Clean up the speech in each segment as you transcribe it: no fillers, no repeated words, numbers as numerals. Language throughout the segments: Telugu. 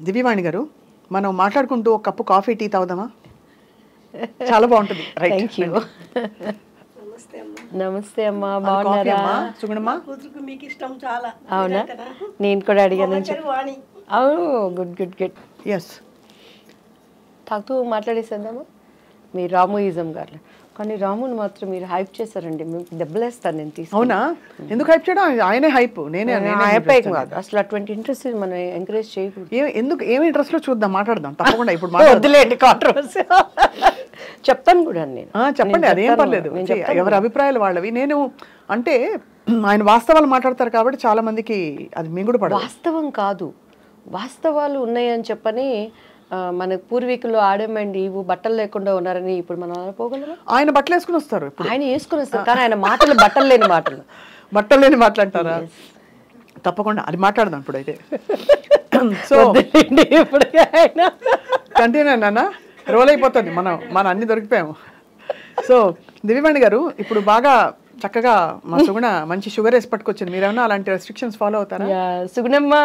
దివ్యవాణి గారు, మనం మాట్లాడుకుంటూ ఒక కప్పు కాఫీ టీ తాగుదామా? చాలా బాగుంటుంది. Thank you. నమస్తే అమ్మా, బాగున్నారా? సుగుణమ్మా, అవునా, నేను కూడా అడిగాను. అవును, గుడ్ గుడ్ గుడ్. ఎస్, తాగుతూ మాట్లాడేసేద్దామా? మీరు రాముయిజం గారు, కానీ రాముని మాత్రం మీరు హైప్ చేశారండి, మీకు దెబ్బలేస్తాను నేను తీసుకు. అవునా? ఎందుకు హైప్ చేయడం? ఆయనే హైప్, నేనే హైప్ కాదు అసలు. అటువంటి ఇంట్రెస్ట్ మనం ఎంకరేజ్ చేయకూడదు. ఎందుకు? ఏమి ఇంట్రెస్ట్ లో చూద్దాం, మాట్లాడదాం తప్పకుండా. ఇప్పుడు వద్దులేండి కాంట్రవర్సీ. చెప్తాను కూడా నేను. చెప్పండి, అదేం పర్లేదు, ఎవరి అభిప్రాయాలు వాళ్ళవి. నేను అంటే ఆయన వాస్తవాలు మాట్లాడతారు కాబట్టి చాలా మందికి అది మింగుడు పడదు. వాస్తవం కాదు, వాస్తవాలు ఉన్నాయని చెప్పని మన పూర్వీకులు ఆడమండి ఇవి బట్టలు లేకుండా ఉన్నారని ఇప్పుడు మనం పోగలరా? ఆయన బట్టలు వేసుకుని వస్తారు, ఆయన వేసుకుని వస్తారు, కానీ ఆయన మాటలు బట్టలు లేని మాటలు. బట్టలు లేని మాట్లాడతారా? తప్పకుండా అది మాట్లాడదాం ఇప్పుడైతే. సో ఇప్పుడు కంటిన్యూ నాన్న, రోల్ అయిపోతుంది, మనం అన్ని దొరికిపోయాము. సో దివ్యవాణి గారు, ఇప్పుడు బాగా చక్కగా మా సుగుణ మంచి షుగర్ వేసి పట్టుకొచ్చింది. మీరేమన్నా అలాంటి రెస్ట్రిక్షన్స్ ఫాలో అవుతారా? సుగుణమ్మ,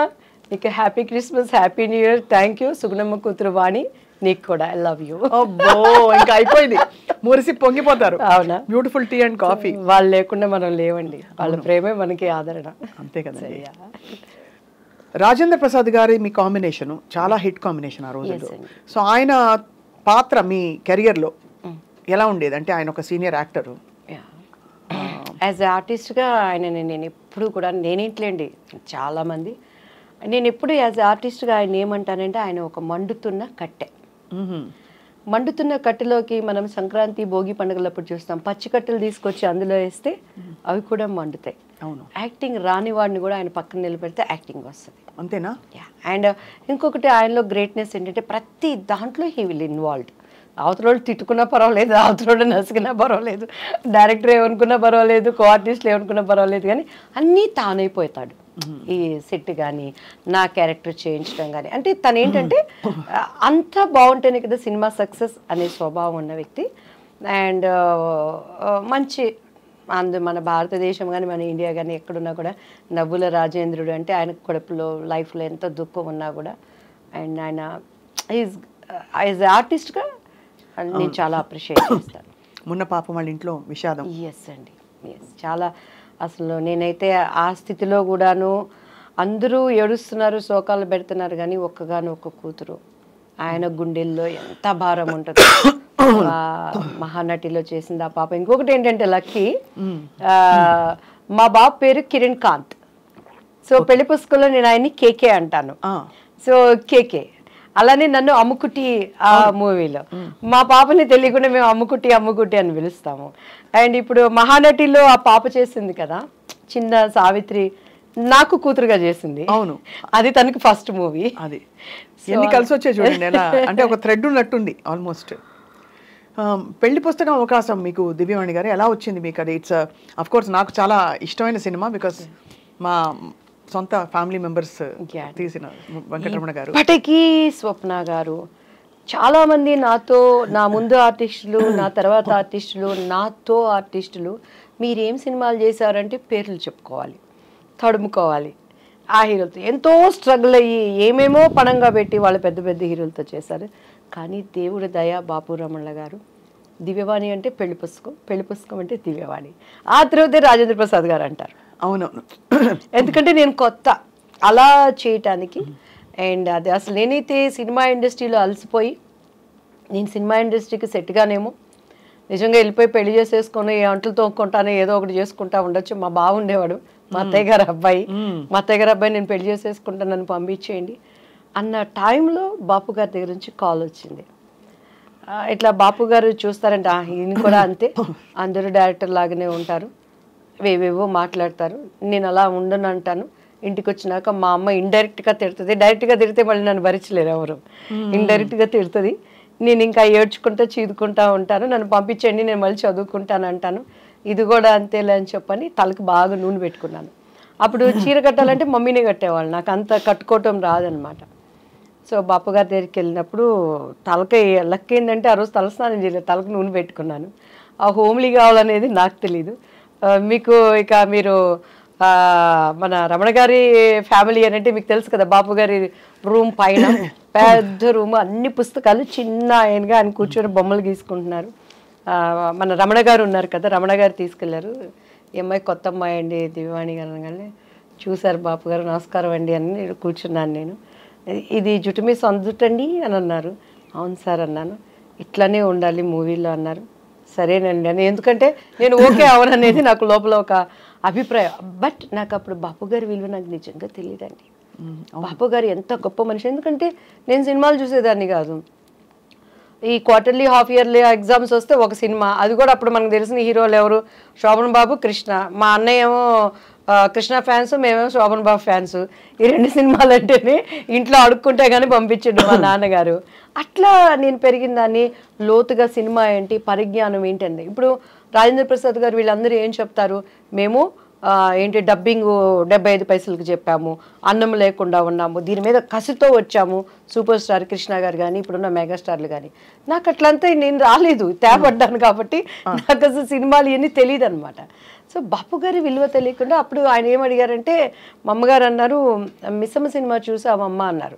నీకు happy Christmas, happy new year. Thank you. Sugunamma కూతురు వాణి, నీకు కూడా ఐ లవ్ యూ. అబ్బో, ఇంకా అయిపోయింది, మురిసి పొంగిపోతారు. అవునా? Beautiful tea and coffee. వాళ్ళు లేకుండా మనం లేవండి, వాళ్ళ ప్రేమే మనకి ఆదరణ. అంతే కదా. రాజేంద్ర ప్రసాద్ గారి మీ కాంబినేషన్ చాలా హిట్ కాంబినేషన్ ఆ రోజుల్లో. సో ఆయన పాత్ర మీ కెరియర్లో ఎలా ఉండేది? అంటే ఆయన ఒక సీనియర్ యాక్టరు, యాజ్ ఎ ఆర్టిస్ట్గా ఆయన నేను ఎప్పుడు కూడా, నేనేంట్లేండి చాలామంది, నేను ఎప్పుడు యాజ్ ఎ ఆర్టిస్ట్గా ఆయన ఏమంటానంటే ఆయన ఒక మండుతున్న కట్టె. మండుతున్న కట్టెలోకి మనం సంక్రాంతి భోగి పండుగలప్పుడు చూస్తాం, పచ్చి కట్టెలు తీసుకొచ్చి అందులో వేస్తే అవి కూడా మండుతాయి. అవును. యాక్టింగ్ రాని వాడిని కూడా ఆయన పక్కన నిలబెడితే యాక్టింగ్ వస్తుంది. అంతేనా? అండ్ ఇంకొకటి ఆయనలో గ్రేట్నెస్ ఏంటంటే ప్రతి దాంట్లో హీ విల్ ఇన్వాల్వ్డ్. అవతలోడు తిట్టుకున్నా పర్వాలేదు, అవతలోడు నసిగినా పర్వాలేదు, డైరెక్టర్ ఏమనుకున్నా పర్వాలేదు, కో ఆర్టిస్టులు ఏమనుకున్నా పర్వాలేదు, కానీ అన్నీ తానైపోతాడు. ఈ సెట్ కానీ నా క్యారెక్టర్ చేయించడం కానీ, అంటే తను ఏంటంటే అంతా బాగుంటేనే కదా సినిమా సక్సెస్ అనే స్వభావం ఉన్న వ్యక్తి. అండ్ మంచి మన భారతదేశం కానీ మన ఇండియా కానీ ఎక్కడున్నా కూడా నవ్వుల రాజేంద్రుడు అంటే ఆయనకు కడుపులో లైఫ్లో ఎంత దుఃఖం ఉన్నా కూడా అండ్ ఆయన యాజ్ ఆర్టిస్ట్గా నేను చాలా అప్రిషియేట్ చేస్తాను. మొన్న పాపం వాళ్ళ ఇంట్లో విషాదం. ఎస్ అండి, ఎస్. చాలా అసలు నేనైతే ఆ స్థితిలో కూడాను అందరూ ఏడుస్తున్నారు, శోకాలు పెడుతున్నారు, కానీ ఒక్క కూతురు ఆయన గుండెల్లో ఎంత భారం ఉంటుంది. మహానటిలో చేసింది ఆ పాప. ఇంకొకటి ఏంటంటే లక్కీ, మా బాబు పేరు కిరణ్ కాంత్. సో పెళ్లి పుస్తకంలో నేను ఆయన్ని కేకే అంటాను. సో కేకే అలానే నన్ను అమ్ముకుటి ఆ మూవీలో, మా పాపని తెలియకుండా మేము అమ్ముకుటి అని పిలుస్తాము. అండ్ ఇప్పుడు మహానటిలో ఆ పాప చేసింది కదా చిన్న సావిత్రి, నాకు కూతురుగా చేసింది. అవును, అది తనకి ఫస్ట్ మూవీ. అది ఎన్ని కలిసి వచ్చే చూడండి, అంటే ఒక థ్రెడ్ ఉన్నట్టుంది ఆల్మోస్ట్. పెళ్లి పుస్తకం అవకాశం మీకు దివ్యవాణి గారు ఎలా వచ్చింది మీకు? అది ఇట్స్ అఫ్ కోర్స్ నాకు చాలా ఇష్టమైన సినిమా, బికాస్ మా సొంత ఫ్యామిలీ మెంబర్స్ తీసిన వెంకటరమణ గారు. ఇప్పటికీ స్వప్న గారు, చాలామంది నాతో, నా ముందు ఆర్టిస్టులు, నా తర్వాత ఆర్టిస్టులు, నాతో ఆర్టిస్టులు మీరేం సినిమాలు చేశారంటే పేర్లు చెప్పుకోవాలి, తడుముకోవాలి. ఆ హీరోలతో ఎంతో స్ట్రగుల్ అయ్యి ఏమేమో పణంగా పెట్టి వాళ్ళు పెద్ద పెద్ద హీరోలతో చేశారు. కానీ దేవుడి దయ, బాపు రమణ గారు, దివ్యవాణి అంటే పెళ్లి పుస్తకం అంటే దివ్యవాణి, ఆ తర్వాత రాజేంద్ర ప్రసాద్ గారు అంటారు. అవునవును, ఎందుకంటే నేను కొత్త అలా చేయటానికి. అండ్ అది అసలు నేనైతే సినిమా ఇండస్ట్రీలో అలసిపోయి, నేను సినిమా ఇండస్ట్రీకి సెట్గానేమో నిజంగా వెళ్ళిపోయి పెళ్లి చేసేసుకొని అంటలు తోక్కుంటాను, ఏదో ఒకటి చేసుకుంటా ఉండొచ్చు. మా బావ ఉండేవాడు, మా అత్తయ్య గారు అబ్బాయి, నేను పెళ్లి చేసేసుకుంటాను, నన్ను పంపించేయండి అన్న టైంలో బాపు గారి దగ్గర నుంచి కాల్ వచ్చింది. ఇట్లా బాపు గారు చూస్తారంటే ఈయన కూడా అంతే, అందరూ డైరెక్టర్ లాగానే ఉంటారు, వేవేవో మాట్లాడతారు, నేను అలా ఉండను అంటాను. ఇంటికి వచ్చినాక మా అమ్మ ఇండైరెక్ట్గా తిడుతుంది, డైరెక్ట్గా తిడితే మళ్ళీ నన్ను భరించలేరు ఎవరు, ఇండైరెక్ట్గా తిడుతుంది. నేను ఇంకా ఏడ్చుకుంటా చీదుకుంటా ఉంటాను, నన్ను పంపించండి నేను మళ్ళీ చదువుకుంటాను అంటాను. ఇది కూడా అంతేలే అని చెప్పని తలకు బాగా నూనె పెట్టుకున్నాను. అప్పుడు చీర కట్టాలంటే మమ్మీనే కట్టేవాళ్ళు, నాకు అంత కట్టుకోవటం రాదనమాట. సో బాపు గారి దగ్గరికి వెళ్ళినప్పుడు తలకి లక్ ఏంటంటే ఆ రోజు తలస్నానం చేయలేదు, తలకు నూనె పెట్టుకున్నాను. ఆ హోమ్లీ కావాలనేది నాకు తెలీదు. మీకు ఇక మీరు మన రమణ గారి ఫ్యామిలీ అని అంటే మీకు తెలుసు కదా, బాపు గారి రూమ్ పైన పెద్ద రూమ్, అన్ని పుస్తకాలు, చిన్న ఆయనగా ఆయన కూర్చొని బొమ్మలు గీసుకుంటున్నారు. మన రమణ గారు ఉన్నారు కదా, రమణ గారు తీసుకెళ్లారు. ఈ అమ్మాయి కొత్త అమ్మాయి అండి దివ్యవాణి గారు అనగానే చూశారు బాపు గారు, నమస్కారం అండి అని కూర్చున్నాను నేను. ఇది జుట్టు మీ సొంత జుట్టు అండి అని అన్నారు. అవును సార్ అన్నాను. ఇట్లానే ఉండాలి మూవీలో అన్నారు. సరేనండి అని, ఎందుకంటే నేను ఓకే అవననేది నాకు లోపల ఒక అభిప్రాయం. బట్ నాకు అప్పుడు బాపు గారి విలువ నాకు నిజంగా తెలియదండి. బాపు గారు ఎంత గొప్ప మనిషి, ఎందుకంటే నేను సినిమాలు చూసేదాన్ని కాదు. ఈ క్వార్టర్లీ హాఫ్ ఇయర్లీ ఎగ్జామ్స్ వస్తే ఒక సినిమా, అది కూడా అప్పుడు మనకు తెలిసిన హీరోలు ఎవరు, శోభన్ బాబు, కృష్ణ. మా అన్నయ్య ఏమో కృష్ణ ఫ్యాన్స్, మేమేమో శోభన్ బాబు ఫ్యాన్స్. ఈ 2 సినిమాలు అంటేనే ఇంట్లో అడుక్కుంటే కానీ పంపించండు మా నాన్నగారు. అట్లా నేను పెరిగిన దాన్ని. లోతుగా సినిమా ఏంటి, పరిజ్ఞానం ఏంటండి. ఇప్పుడు రాజేంద్ర ప్రసాద్ గారు వీళ్ళందరూ ఏం చెప్తారు, మేము ఏంటి డబ్బింగ్ 75 పైసలకు చెప్పాము, అన్నం లేకుండా ఉన్నాము, దీని మీద కసితో వచ్చాము. సూపర్ స్టార్ కృష్ణ గారు కానీ ఇప్పుడున్న మెగాస్టార్లు కానీ. నాకు అట్లంతా నేను రాలేదు, తేపడ్డాను కాబట్టి నాకు అసలు సినిమాలు ఇవన్నీ తెలియదు అనమాట. సో బాపు గారి విలువ తెలియకుండా అప్పుడు ఆయన ఏమడిగారంటే, మా అమ్మగారు అన్నారు, మిస్సమ్మ సినిమా చూసామమ్మ అన్నారు.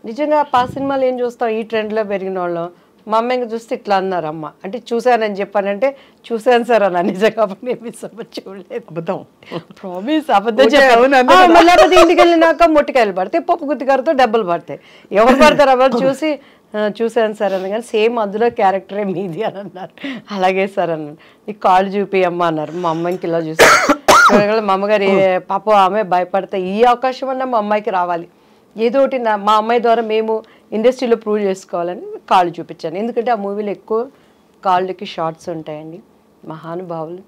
నిజంగా ఆ సినిమాలు ఏం చూస్తాం, ఈ ట్రెండ్లో పెరిగిన వాళ్ళం. మా అమ్మ ఇంకా చూస్తే ఇట్లా అన్నారు, అమ్మ అంటే చూశానని చెప్పానంటే చూశాను సార్ అన్న. నిజంగా నేను మిస్సమ్మ చూడలేదు, అబద్ధం, ప్రామిస్ అబద్ధం చెప్పాను. మళ్ళీ ఇంటికి వెళ్ళినాక మొట్టికాయలు పడతాయి, పప్పు గుత్తికారతో డబ్బులు పడతాయి. ఎవరు పడతారు ఎవరు చూసి చూశాను సార్ అన్న. కానీ సేమ్ అందులో క్యారెక్టరే మీది అని అన్నారు. అలాగే సార్ అన్నాను. నీకు కాళ్ళు చూపియమ్మ అన్నారు. మా అమ్మాయికి ఇలా చూసాను. మా అమ్మగారు పాప ఆమె భయపడతా, ఈ అవకాశం అన్నా మా అమ్మాయికి రావాలి, ఏదో ఒకటి మా అమ్మాయి ద్వారా మేము ఇండస్ట్రీలో ప్రూవ్ చేసుకోవాలని కాళ్ళు చూపించాను. ఎందుకంటే ఆ మూవీలో ఎక్కువ కాళ్ళకి షార్ట్స్ ఉంటాయండి. మహానుభావులు.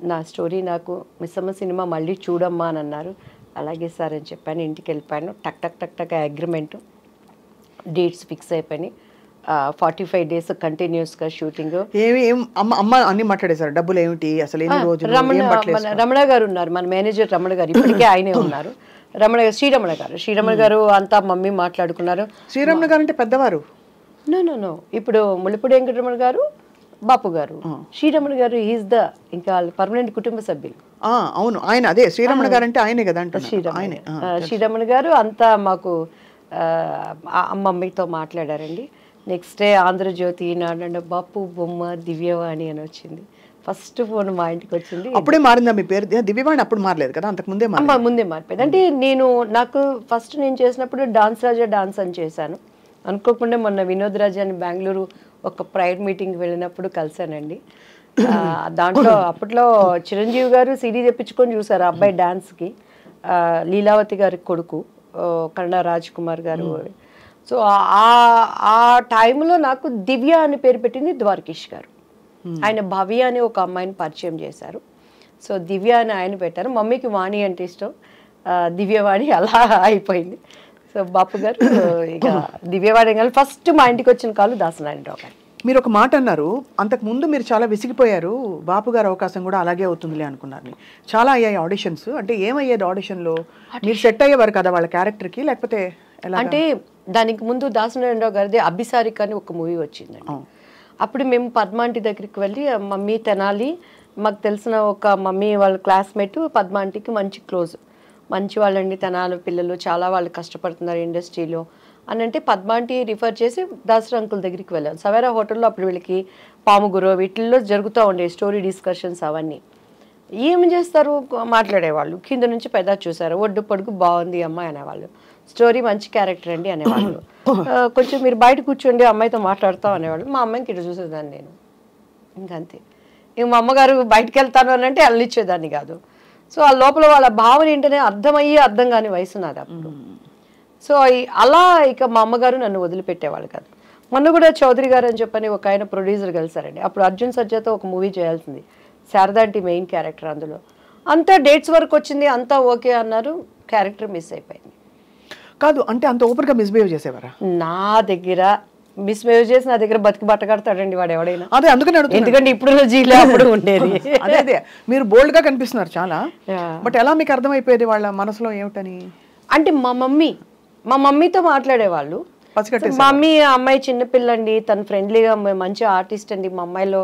నా స్టోరీ నాకు మిస్సమ్మ సినిమా మళ్ళీ చూడమ్మా అని అన్నారు. అలాగే సార్ అని చెప్పాను. ఇంటికి వెళ్ళిపోయాను. టక్ టక్ టక్ టక్ అగ్రిమెంట్, డేట్స్ ఫిక్స్ అయిపోయినాయి. 45 days కంటిన్యూస్గా షూటింగ్. అమ్మ అన్ని మాట్లాడేశారు, డబ్బులు ఏమిటి అసలు, రమణ గారు ఉన్నారు, మన మేనేజర్ రమణ గారు, ఇప్పటికే ఆయనే ఉన్నారు. శ్రీరమణ గారు అంతా మమ్మీ మాట్లాడుకున్నారు. శ్రీరమణ గారు అంటే పెద్దవారు? నో ఇప్పుడు ముళ్ళపూడి వెంకటరమణ గారు, బాపు గారు, శ్రీరమణ గారు ఈజ్ ద ఇంకా పర్మనెంట్ కుటుంబ సభ్యులు. అవును, ఆయన అదే శ్రీరమణ గారు అంటే ఆయనే కదా. శ్రీరమణ గారు అంతా మాకు మమ్మీతో మాట్లాడారండి. నెక్స్ట్ డే ఆంధ్రజ్యోతి నాడు బాపు బొమ్మ దివ్యవాణి అని వచ్చింది. ఫస్ట్ ఫోన్ మా ఇంటికి వచ్చింది. అప్పుడే మారిందా మీ పేరు? దివ్యవాణి అప్పుడు మారలేదు కదా, అంతకు ముందే ముందే మారిపోయింది. అంటే నాకు ఫస్ట్ నేను చేసినప్పుడు డాన్స్ రాజా డాన్స్ అని చేశాను. అనుకోకుండా మొన్న వినోద్ రాజా అని బెంగళూరు ఒక ప్రైవేట్ మీటింగ్కి వెళ్ళినప్పుడు కలిసానండి. దాంట్లో అప్పట్లో చిరంజీవి గారు సిడీ తెప్పించుకొని చూసారు ఆ అబ్బాయి డాన్స్కి. లీలావతి గారి కొడుకు కన్నడ రాజ్ కుమార్ గారు. సో ఆ టైంలో నాకు దివ్య అని పేరు పెట్టింది ద్వారకేష్ గారు. ఆయన భవ్య అని ఒక అమ్మాయిని పరిచయం చేశారు. సో దివ్య అని ఆయన పెట్టారు. మమ్మీకి వాణి అంటే ఇష్టం, దివ్యవాణి అలా అయిపోయింది. సో బాపు గారు ఇక దివ్యవాణి కానీ ఫస్ట్ మా ఇంటికి వచ్చిన కాలు దాసనారాయణరావు గారు. మీరు ఒక మాట అన్నారు, అంతకు ముందు మీరు చాలా విసిగిపోయారు, బాపు గారు అవకాశం కూడా అలాగే అవుతుందిలే అనుకున్నారు. చాలా అయ్యాయి ఆడిషన్స్, అంటే ఏమయ్యేది ఆడిషన్లో? మీరు సెట్ అయ్యేవారు కదా వాళ్ళ క్యారెక్టర్కి, లేకపోతే అంటే దానికి ముందు దాసనారాయణరావు గారిది అభిసారిక అని ఒక మూవీ వచ్చిందండి. అప్పుడు మేము పద్మాంటి దగ్గరికి వెళ్ళి, మమ్మీ తెనాలి మాకు తెలిసిన ఒక మమ్మీ వాళ్ళ క్లాస్మేట్ పద్మాంటికి మంచి క్లోజ్, మంచి వాళ్ళండి తెనాలి పిల్లలు, చాలా వాళ్ళు కష్టపడుతున్నారు ఇండస్ట్రీలో అని అంటే పద్మాంటి రిఫర్ చేసి దాసరి అంకుల్ దగ్గరికి వెళ్ళాం. సవేరా హోటల్లో అప్పుడు వీళ్ళకి పాముగురు వీటిల్లో జరుగుతూ ఉండే స్టోరీ డిస్కషన్స్ అవన్నీ. ఏమి చేస్తారు, మాట్లాడేవాళ్ళు, కింద నుంచి పెద్ద చూసారు, ఒడ్డు పొడుగు బాగుంది అమ్మాయి అనేవాళ్ళు, స్టోరీ మంచి క్యారెక్టర్ అండి అనేవాళ్ళు. కొంచెం మీరు బయట కూర్చోండి అమ్మాయితో మాట్లాడతాం అనేవాళ్ళు. మా అమ్మాయికి ఇటు చూసేదాన్ని నేను, ఇంకంతే. ఇంక మా అమ్మగారు బయటకు వెళ్తాను అని అంటే వెళ్ళనిచ్చేదాన్ని కాదు. సో ఆ లోపల వాళ్ళ భావన ఏంటనే అర్థమయ్యి అర్థం కాని వయసు నాది అప్పుడు. సో అలా ఇక మా అమ్మగారు నన్ను వదిలిపెట్టేవాళ్ళు కాదు. మొన్న కూడా చౌదరి గారు అని చెప్పని ఒక ఆయన ప్రొడ్యూసర్ కలిసారండి. అప్పుడు అర్జున్ సర్జాతో ఒక మూవీ చేయాల్సింది, శారదా అంటే మెయిన్ క్యారెక్టర్. అందులో అంతా డేట్స్ వరకు వచ్చింది, అంతా ఓకే అన్నారు, క్యారెక్టర్ మిస్ అయిపోయింది. కాదు అంటే అంత ఓపెన్గా మిస్బిహేవ్ చేసేవారా? నా దగ్గర మిస్బిహేవ్ చేసి నా దగ్గర బతికి బట్ట కడతాడండి వాడు ఎవడైనా. అదే అందుకని ఎందుకంటే ఇప్పుడు జీలో అప్పుడు ఉండేది. అదే మీరు బోల్డ్ గా కనిపిస్తున్నారు చాలా, బట్ ఎలా మీకు అర్థమైపోయేది వాళ్ళ మనసులో ఏమిటని? అంటే మా మమ్మీతో మాట్లాడేవాళ్ళు. మమ్మీ అమ్మాయి చిన్నపిల్లండి, తను ఫ్రెండ్లీగా మంచి ఆర్టిస్ట్ అండి, మా అమ్మాయిలో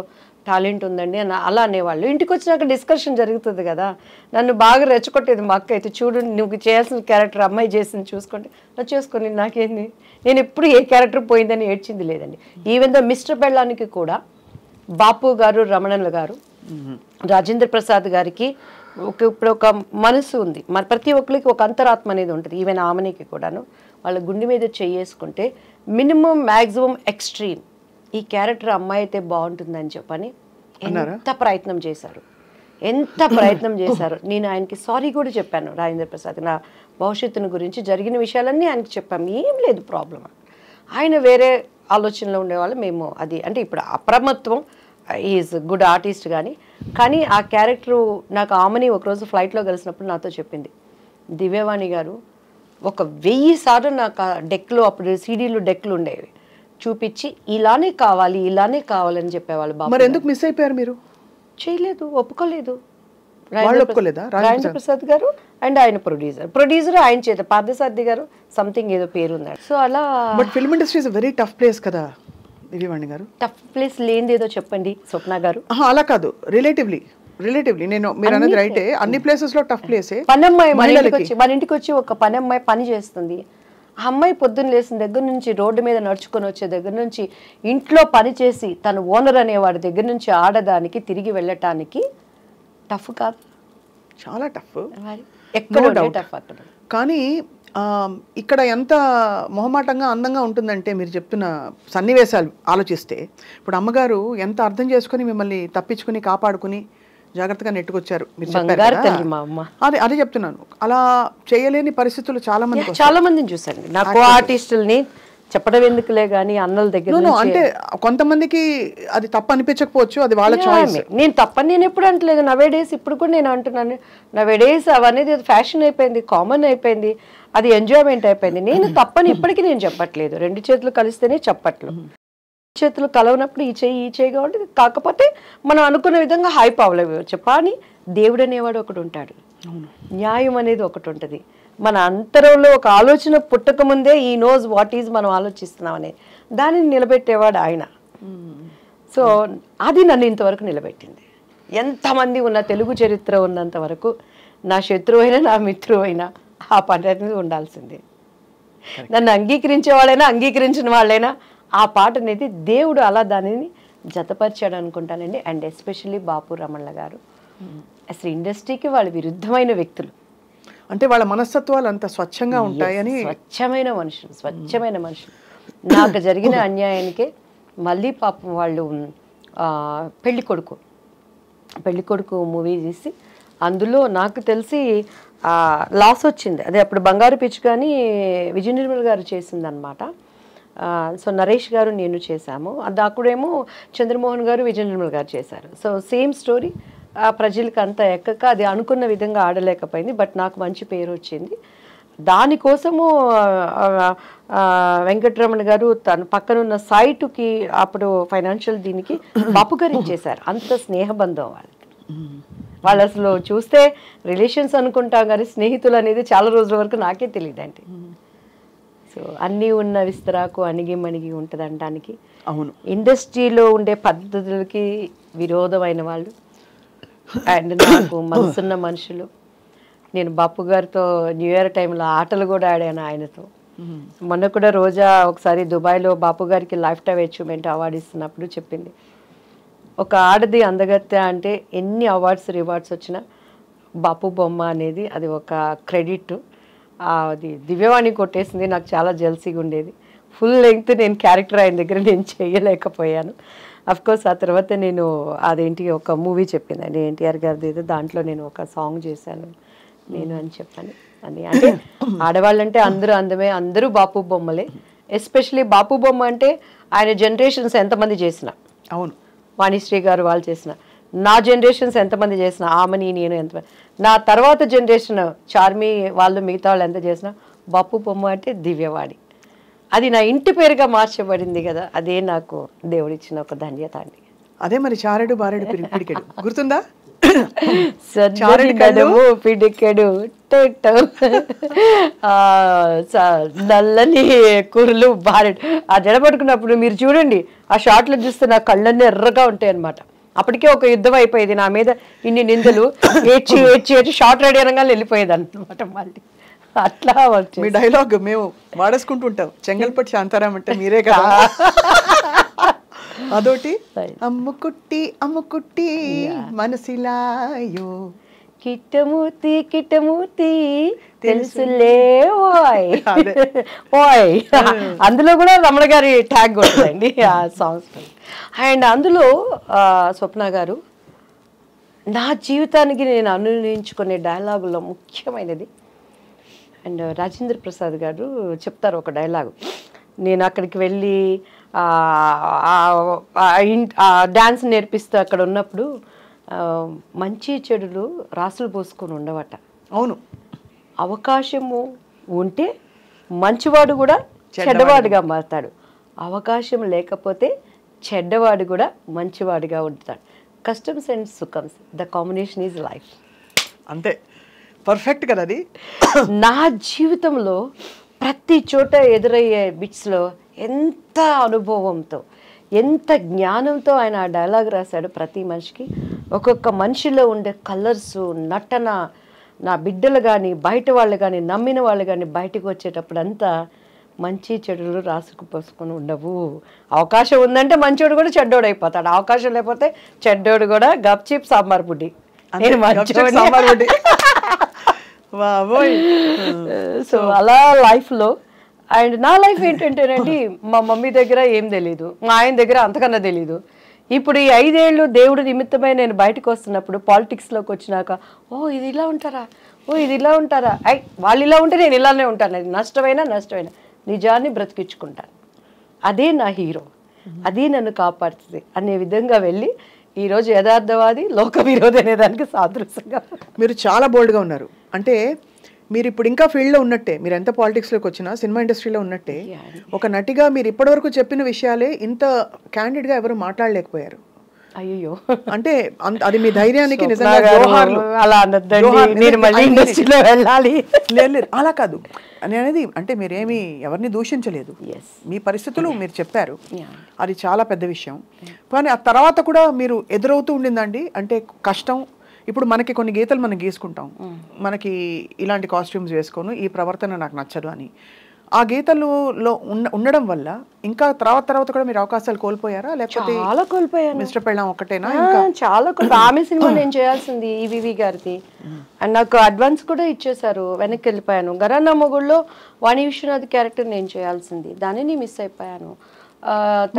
టాలెంట్ ఉందండి అని అలా అనేవాళ్ళు. ఇంటికి వచ్చినాక డిస్కషన్ జరుగుతుంది కదా, నన్ను బాగా రెచ్చగొట్టేది మా అక్క అయితే, చూడు నువ్వు చేయాల్సిన క్యారెక్టర్ అమ్మాయి చేసింది చూసుకుంటే, నువ్వు చేసుకొని నాకేంది, నేను ఎప్పుడు ఏ క్యారెక్టర్ పోయిందని ఏడ్చింది లేదండి. ఈవెన్ దో మిస్టర్ బెల్లానికి కూడా బాపు గారు, రమణన్ల గారు, రాజేంద్ర ప్రసాద్ గారికి ఇప్పుడు ఒక మనసు ఉంది, మన ప్రతి ఒక్కరికి ఒక అంతరాత్మ అనేది ఉంటుంది. ఈవెన్ ఆమెనికి కూడాను వాళ్ళ గుండె మీద చేసుకుంటే మినిమం మ్యాక్సిమం ఎక్స్ట్రీమ్ ఈ క్యారెక్టర్ అమ్మాయి అయితే బాగుంటుందని చెప్పని ఎంత ప్రయత్నం చేశారు, ఎంత ప్రయత్నం చేశారు. నేను ఆయనకి సారీ కూడా చెప్పాను, రాజేంద్ర ప్రసాద్ నా భవిష్యత్తును గురించి జరిగిన విషయాలన్నీ ఆయనకి చెప్పాము, ఏం లేదు ప్రాబ్లం. ఆయన వేరే ఆలోచనలో ఉండేవాళ్ళు, మేము అది అంటే ఇప్పుడు అప్రమత్వం, ఈజ్ గుడ్ ఆర్టిస్ట్ కానీ ఆ క్యారెక్టరు నాకు ఆమెని ఒకరోజు ఫ్లైట్లో కలిసినప్పుడు నాతో చెప్పింది, దివ్యవాణి గారు 1000 సార్లు నాకు ఆ డెక్లో, అప్పుడు సీడీలు డెక్లు ఉండేవి, చూపించి ఇలానే కావాలని చెప్పేవాళ్ళు. బాబు మరి ఎందుకు మిస్ అయిపోయారు మీరు? చేయలేదు, ఒప్పుకోలేదు. రాజేంద్ర ప్రసాద్ గారు అండ్ ఆయన ప్రొడ్యూసర్ ఆయన చేత పార్థసారథి గారు సంథింగ్ ఏదో పేరు ఉన్నాడు. సో అలా but film industry is very tough place కదా దివ్యవాణి గారు. టఫ్ ప్లేస్ లేనిది ఏదో చెప్పండి స్వప్న గారు. అలా కాదు, రిలేటివ్లీ నేను మీరు అనేది రైటే, అన్ని ప్లేసెస్ లో టఫ్ ప్లేసే. పనమ్మాయి మన ఇంటికి వచ్చి ఒక పనమ్మాయి పని చేస్తుంది. ఆ అమ్మాయి పొద్దున్న లేసిన దగ్గర నుంచి రోడ్డు మీద నడుచుకొని వచ్చే దగ్గర నుంచి ఇంట్లో పని చేసి తను ఓనర్ అనేవాడి దగ్గర నుంచి ఆడదానికి తిరిగి వెళ్ళటానికి టఫ్ కాదు, చాలా టఫ్, ఎక్కడ టఫ్ అక్కడ. కానీ ఇక్కడ ఎంత మొహమాటంగా అందంగా ఉంటుందంటే మీరు చెప్తున్న సన్నివేశాలు ఆలోచిస్తే, ఇప్పుడు అమ్మగారు ఎంత అర్థం చేసుకుని మిమ్మల్ని తప్పించుకుని కాపాడుకుని జాగ్రత్తగా నెట్టుకొచ్చారు. మీరు చెప్పారు, అదే చెప్తున్నాను, అలా చేయలేని పరిస్థితులు చాలా మందిని చూసాను. నాకు ఆర్టిస్టుల్ని చెప్పడం ఎందుకులే గానీ అన్నల దగ్గర అంటే కొంతమందికి అది తప్పు అనిపించకపోవచ్చు, అది వాళ్ళ చాయిస్. నేను తప్పని నేను ఎప్పుడు అంటలేదు. నవేడేస్ ఇప్పుడు కూడా నేను అంటున్నాను, నవేడేస్ అవనేది ఫ్యాషన్ అయిపోయింది, కామన్ అయిపోయింది, అది ఎంజాయ్మెంట్ అయిపోయింది. నేను తప్పని ఇప్పటికీ నేను చెప్పట్లేదు. 2 చేతులు కలిస్తేనే చెప్పట్లు, చేతులు కలవనప్పుడు ఈ చేయి కాబట్టి, కాకపోతే మనం అనుకున్న విధంగా హైప్ అవ్వలేవు చెప్పని. దేవుడు అనేవాడు ఒకటి ఉంటాడు, న్యాయం అనేది ఒకటి ఉంటుంది. మన అంతరంలో ఒక ఆలోచన పుట్టక ముందే ఈ నోస్ వాట్ ఈజ్ మనం ఆలోచిస్తున్నాం అనేది, దానిని నిలబెట్టేవాడు ఆయన. సో అది నన్ను ఇంతవరకు నిలబెట్టింది. ఎంతమంది ఉన్న తెలుగు చరిత్ర ఉన్నంత వరకు నా శత్రువు అయినా నా మిత్రువు అయినా ఆ పని అనేది ఉండాల్సిందే. నన్ను అంగీకరించేవాళ్ళైనా అంగీకరించిన వాళ్ళైనా ఆ పాట అనేది దేవుడు అలా దానిని జతపరిచాడు అనుకుంటానండి. అండ్ ఎస్పెషల్లీ బాపు రమణల గారు అసలు ఇండస్ట్రీకి వాళ్ళు విరుద్ధమైన వ్యక్తులు, అంటే వాళ్ళ మనస్తత్వాలు అంత స్వచ్ఛంగా ఉంటాయని. స్వచ్ఛమైన మనుషులు. నాకు జరిగిన అన్యాయానికే మళ్ళీ పాపం వాళ్ళు పెళ్లి కొడుకు మూవీ తీసి అందులో నాకు తెలిసి లాస్ వచ్చింది. అదే అప్పుడు బంగారు పిచ్చి కానీ విజయ నిర్మల్ గారు చేసిందనమాట. సో నరేష్ గారు నేను చేశాము. అది అక్కడేమో చంద్రమోహన్ గారు విజయ నిర్మల్ గారు చేశారు. సో సేమ్ స్టోరీ, ప్రజలకు అంతా ఎక్కక అది అనుకున్న విధంగా ఆడలేకపోయింది. బట్ నాకు మంచి పేరు వచ్చింది. దానికోసము వెంకటరమణ గారు తన పక్కనున్న సైటుకి అప్పుడు ఫైనాన్షియల్ దీనికి బాపు గారు ఇచ్చేశారు. అంత స్నేహబంధం వాళ్ళు అసలు చూస్తే రిలేషన్స్ అనుకుంటాం కానీ స్నేహితులు అనేది చాలా రోజుల వరకు నాకే తెలియదండి. సో అన్నీ ఉన్న విస్తరాకు అణిగి మణిగి ఉంటుంది అనడానికి. అవును, ఇండస్ట్రీలో ఉండే పద్ధతులకి విరోధమైన వాళ్ళు అండ్ నాకు మనసున్న మనుషులు. నేను బాపు గారితో న్యూ ఇయర్ టైంలో ఆటలు కూడా ఆడాను ఆయనతో. మొన్న కూడా రోజా ఒకసారి దుబాయ్లో బాపు గారికి లైఫ్ టైమ్ అచీవ్మెంట్ అవార్డు ఇస్తున్నప్పుడు చెప్పింది, ఒక ఆడది అందగత్తె అంటే ఎన్ని అవార్డ్స్ రివార్డ్స్ వచ్చినా బాపు బొమ్మ అనేది అది ఒక క్రెడిట్. అది దివ్యవాణి కొట్టేసింది. నాకు చాలా జెల్సీగా ఉండేది. ఫుల్ లెంగ్త్ నేను క్యారెక్టర్ ఆయన దగ్గర నేను చేయలేకపోయాను. అఫ్కోర్స్ ఆ తర్వాత నేను అదేంటి ఒక మూవీ చెప్పిందండి ఎన్టీఆర్ గారిది ఏదో, దాంట్లో నేను ఒక సాంగ్ చేశాను నేను అని చెప్పాను. అది అంటే ఆడవాళ్ళంటే అందరూ అందమే, అందరూ బాపు బొమ్మలే. ఎస్పెషలీ బాపు బొమ్మ అంటే ఆయన జనరేషన్స్ ఎంతమంది చేసిన, అవును వాణిశ్రీ గారు వాళ్ళు చేసిన, నా జనరేషన్స్ ఎంతమంది చేసిన, ఆమెని నేను ఎంతమంది, నా తర్వాత జనరేషన్ చార్మి వాళ్ళు మిగతా వాళ్ళు ఎంత చేసినా బాపు బొమ్మ అంటే దివ్యవాణి. అది నా ఇంటి పేరుగా మార్చబడింది కదా, అదే నాకు దేవుడిచ్చిన ఒక ధన్యత అండి. అదే మరి చారెడు బారెడు పిడికెడు గుర్తుందా? పిడికెడు నల్లని కూరలు బారెడు. ఆ జడ పట్టుకున్నప్పుడు మీరు చూడండి, ఆ షార్ట్లో చూస్తే నా కళ్ళన్నీ ఎర్రగా ఉంటాయి అనమాట. అప్పటికే ఒక యుద్ధం అయిపోయేది నా మీద, ఇన్ని నిందలు, ఏడ్చి ఏడ్చి ఏడ్చి షార్ట్ రెడీ అనగానే వెళ్ళిపోయేది అనమాట మళ్ళీ. అట్లా మీ డైలాగ్ మేము వాడేసుకుంటుంటాం, చెంగల్పట్టి శాంతారాం అంటే మీరే కదా. అదోటి అమ్ముకుట్టి అమ్ముకుట్టి మనసిలాయో కిట్టమూర్తి కిట్టమూర్తి తెలుసులే ఓయ్ ఓయ్. అందులో కూడా రమణ గారి ట్యాగ్ ఉంటుందండి ఆ సాంగ్స్. అండ్ అందులో స్వప్న గారు నా జీవితానికి నేను అన్వయించుకునే డైలాగుల్లో ముఖ్యమైనది, అండ్ రాజేంద్ర ప్రసాద్ గారు చెప్తారు ఒక డైలాగు. నేను అక్కడికి వెళ్ళి డ్యాన్స్ నేర్పిస్తూ అక్కడ ఉన్నప్పుడు మంచి చెడులు రాసులు పోసుకొని ఉండవట. అవును, అవకాశము ఉంటే మంచివాడు కూడా చెడ్డవాడిగా మారుతాడు, అవకాశం లేకపోతే చెడ్డవాడు కూడా మంచివాడిగా ఉంటాడు. కస్టమ్స్ అండ్ సుఖమ్స్, ద కాంబినేషన్ ఈజ్ లైఫ్. అంతే, పర్ఫెక్ట్ కదా అది. నా జీవితంలో ప్రతి చోట ఎదురయ్యే బిట్స్లో ఎంత అనుభవంతో, ఎంత జ్ఞానంతో ఆయన ఆ డైలాగ్ రాశాడు. ప్రతి మనిషికి ఒక్కొక్క మనిషిలో ఉండే కలర్స్, నటన, నా బిడ్డలు కానీ బయట వాళ్ళు కానీ నమ్మిన వాళ్ళు కానీ బయటకు వచ్చేటప్పుడు అంతా మంచి చెడులు రాసుకుపోసుకొని ఉండవు. అవకాశం ఉందంటే మంచోడు కూడా చెడ్డోడు అయిపోతాడు, అవకాశం లేకపోతే చెడ్డోడు కూడా గప్చిప్ సాంబార్ బుడ్డి. నేను సాంబార్ బుడ్డి. సో అలా లైఫ్లో. అండ్ నా లైఫ్ ఏంటంటేనండి, మా మమ్మీ దగ్గర ఏం తెలీదు, మా ఆయన దగ్గర అంతకన్నా తెలీదు. ఇప్పుడు ఈ 5 ఏళ్ళు దేవుడు నిమిత్తమై నేను బయటకు వస్తున్నప్పుడు, పాలిటిక్స్లోకి వచ్చినాక, ఓ ఇది ఇలా ఉంటారా, ఓ ఇది ఇలా ఉంటారా, వాళ్ళు ఇలా ఉంటే నేను ఇలానే ఉంటాను, అది నష్టమైనా నిజాన్ని బ్రతికించుకుంటాను, అదే నా హీరో, అదే నన్ను కాపాడుతుంది అనే విధంగా వెళ్ళి ఈరోజు యథార్థవాది లోక విరోధి అనే దానికి సాదృశ్యంగా. మీరు చాలా బోల్డ్గా ఉన్నారు. అంటే మీరు ఇప్పుడు ఇంకా ఫీల్డ్లో ఉన్నట్టే, మీరు ఎంత పాలిటిక్స్లోకి వచ్చినా సినిమా ఇండస్ట్రీలో ఉన్నట్టే ఒక నటిగా మీరు ఇప్పటివరకు చెప్పిన విషయాలే ఇంత క్యాండిడ్గా ఎవరు మాట్లాడలేకపోయారు. అయ్యో, అంటే అది మీ ధైర్యానికి నిజంగా జోహార్లు. అలా వెళ్ళాలి లేదు, అలా కాదు అని అనేది. అంటే మీరేమి ఎవరిని దూషించలేదు, మీ పరిస్థితులు మీరు చెప్పారు, అది చాలా పెద్ద విషయం. కానీ ఆ తర్వాత కూడా మీరు ఎదురవుతూ ఉండిందండి, అంటే కష్టం. ఇప్పుడు మనకి కొన్ని గీతలు మనం గీసుకుంటాం, మనకి ఇలాంటి కాస్ట్యూమ్స్ వేసుకోను, ఈ ప్రవర్తన నాకు నచ్చదు అని. ఆ గీతలలో ఉండడం వల్ల ఇంకా తర్వాత కూడా మీరు అవకాశాలు కోల్పోయారా, లేకపోతే చాలా కోల్పోయాను? మిస్టర్ పెళ్ళాం ఒకటేనా? చాలా ఆమె సినిమా నేను చేయాల్సింది ఈవీవి గారిది, అండ్ నాకు అడ్వాన్స్ కూడా ఇచ్చేసారు, వెనక్కి వెళ్ళిపోయాను. గరానా మొగుళ్ళలో వాణి విశ్వనాథ్ క్యారెక్టర్ నేను చేయాల్సింది, దానిని మిస్ అయిపోయాను.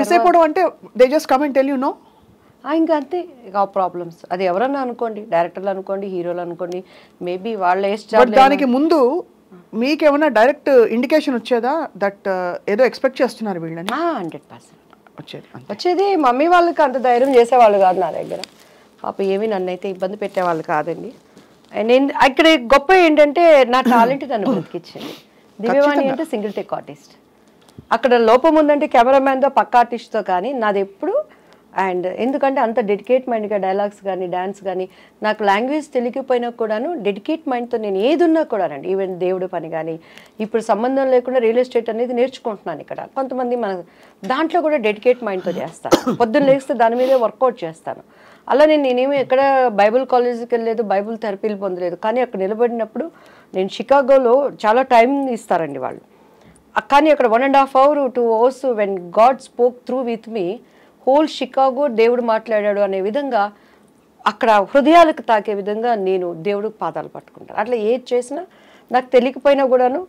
మిస్ అయిపోవడం అంటే they just come and tell you know. ఇంకా అంతే, ఇక ప్రాబ్లమ్స్. అది ఎవరన్నా అనుకోండి, డైరెక్టర్లు అనుకోండి, హీరోలు అనుకోండి, మేబీ వాళ్ళ దానికి ముందు మీకేమన్నా డైరెక్ట్ ఇండికేషన్ వచ్చేదా దట్ ఏదో ఎక్స్పెక్ట్ చేస్తున్నారు వీళ్ళని? 100% వచ్చేది. మమ్మీ వాళ్ళకి అంత ధైర్యం చేసేవాళ్ళు కాదు నా దగ్గర, పాప ఏమీ నన్నైతే ఇబ్బంది పెట్టేవాళ్ళు కాదండి. నేను ఇక్కడ గొప్ప ఏంటంటే నా టాలెంట్ నన్ను బ్రతికిచ్చింది. దివ్యవాణి అంటే సింగిల్ టేక్ ఆర్టిస్ట్, అక్కడ లోపం ఉందంటే కెమెరామ్యాన్తో పక్క ఆర్టిస్ట్తో, కానీ నాది ఎప్పుడు. అండ్ ఎందుకంటే అంత డెడికేట్ మైండ్గా డైలాగ్స్ కానీ డ్యాన్స్ కానీ, నాకు లాంగ్వేజ్ తెలియకపోయినా కూడాను డెడికేట్ మైండ్తో నేను ఏది ఉన్నా కూడానండి, ఈవెన్ దేవుడి పని కానీ, ఇప్పుడు సంబంధం లేకుండా రియల్ ఎస్టేట్ అనేది నేర్చుకుంటున్నాను ఇక్కడ. కొంతమంది మన దాంట్లో కూడా డెడికేట్ మైండ్తో చేస్తాను, పొద్దున్న లేస్తే దాని మీదే వర్కౌట్ చేస్తాను. అలా నేనేమి ఎక్కడ బైబుల్ కాలేజీకి వెళ్ళలేదు, బైబుల్ థెరపీలు పొందలేదు, కానీ అక్కడ నిలబడినప్పుడు నేను షికాగోలో చాలా టైం ఇస్తారండి వాళ్ళు, కానీ అక్కడ 1.5 hours 2 hours when God spoke through with me, whole Chicago దేవుడు మాట్లాడాడు అనే విధంగా, అక్కడ హృదయాలకు తాకే విధంగా నేను దేవుడికి పాదాలు పట్టుకుంటాను. అట్లా ఏది చేసినా నాకు తెలియకపోయినా కూడాను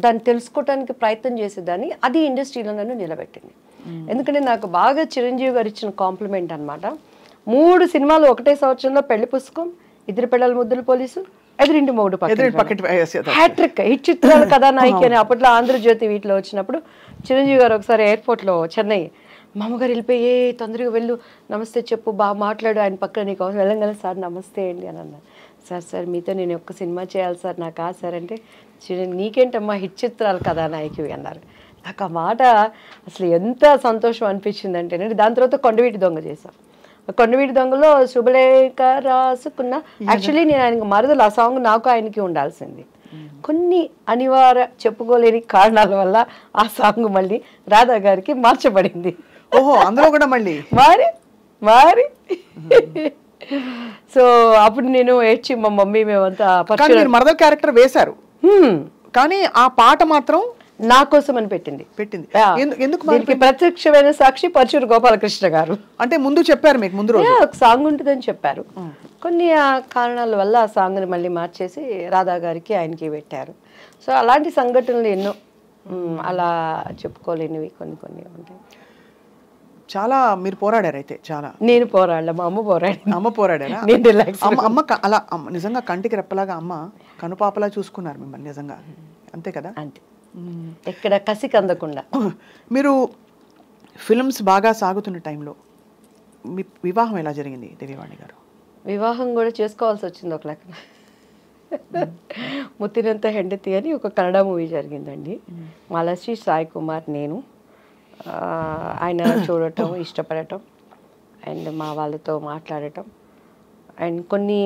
దాన్ని తెలుసుకోవడానికి ప్రయత్నం చేసేదాన్ని. అది ఇండస్ట్రీలో నన్ను నిలబెట్టింది. ఎందుకంటే నాకు బాగా చిరంజీవి గారు ఇచ్చిన కాంప్లిమెంట్ అనమాట. 3 సినిమాలు ఒకటే సంవత్సరంలో, పెళ్లి పుస్తకం, ఇద్దరు పిల్లల ముద్దుల పోలీసు, ఎదురింటి మొగుడు హ్యాట్రిక్, హిట్ చిత్రాలు కథానాయిక అని అప్పట్లో ఆంధ్రజ్యోతి వీటిలో వచ్చినప్పుడు చిరంజీవి గారు ఒకసారి ఎయిర్పోర్ట్లో చెన్నై, మామగారు వెళ్ళిపోయి తొందరగా వెళ్ళు, నమస్తే చెప్పు, బాగా మాట్లాడు, ఆయన పక్కన నీకు అవసరం వెళ్ళగానే, సార్ నమస్తే అండి అని అన్నారు. సార్ మీతో నేను ఒక్క సినిమా చేయాలి సార్, నాకు సార్ అంటే, నీకేంటమ్మా హిట్ చిత్రాలు కథానాయకువి అన్నారు. నాకు ఆ మాట అసలు ఎంత సంతోషం అనిపించింది అంటే, దాని తర్వాత కొండవీటి దొంగ చేశాం. కొండవీటి దొంగలో శుభలేఖ రాసుకున్న, యాక్చువల్లీ నేను ఆయనకు మరదలు, ఆ సాంగ్ నాకు ఆయనకి ఉండాల్సింది. కొన్ని అనివార్య చెప్పుకోలేని కారణాల వల్ల ఆ సాంగ్ మళ్ళీ రాధా గారికి మార్చబడింది. ఓహో, అందులో కూడా మళ్ళీ మరి మరి సో అప్పుడు నేను ఏడ్చి మా మమ్మీ మేమంతా మరదల్ క్యారెక్టర్ వేశారు, కానీ ఆ పాట మాత్రం నా కోసం అని పెట్టింది. ఎందుకు దీనికి ప్రత్యక్షమైన సాక్షి పరచూరు గోపాలకృష్ణ గారు. అంటే ముందు చెప్పారు మీకు, ముందు రోజు ఒక సాంగ్ ఉంటుందని చెప్పారు. కొన్ని కారణాల వల్ల ఆ సాంగ్ని మళ్ళీ మార్చేసి రాధా గారికి ఆయనకి పెట్టారు. సో అలాంటి సంఘటనలు ఎన్నో అలా చెప్పుకోలేనివి కొన్ని కొన్ని ఉంటాయి. చాలా మీరు పోరాడారు అయితే. చాలా నేను పోరాడలే, మా అమ్మ పోరాడారు. అమ్మ పోరాడారా? నేను రిలాక్స్. అమ్మ అలా నిజంగా కంటికి రెప్పలాగా అమ్మ కనుపాపలా చూసుకున్నారు మిమ్మల్ని నిజంగా, అంతే కదా? అంతే, ఎక్కడ కసి కందకుండా. మీరు ఫిల్మ్స్ బాగా సాగుతున్న టైంలో మీ వివాహం ఎలా జరిగింది దివ్యవాణి గారు? వివాహం కూడా చేసుకోవాల్సి వచ్చింది ఒక లెక్క. ముత్తినంత హెండతి అని ఒక కన్నడ మూవీ జరిగిందండి. మాలశ్రీ సాయి కుమార్ నేను ఆయన చూడటం ఇష్టపడటం అండ్ మా వాళ్ళతో మాట్లాడటం అండ్ కొన్ని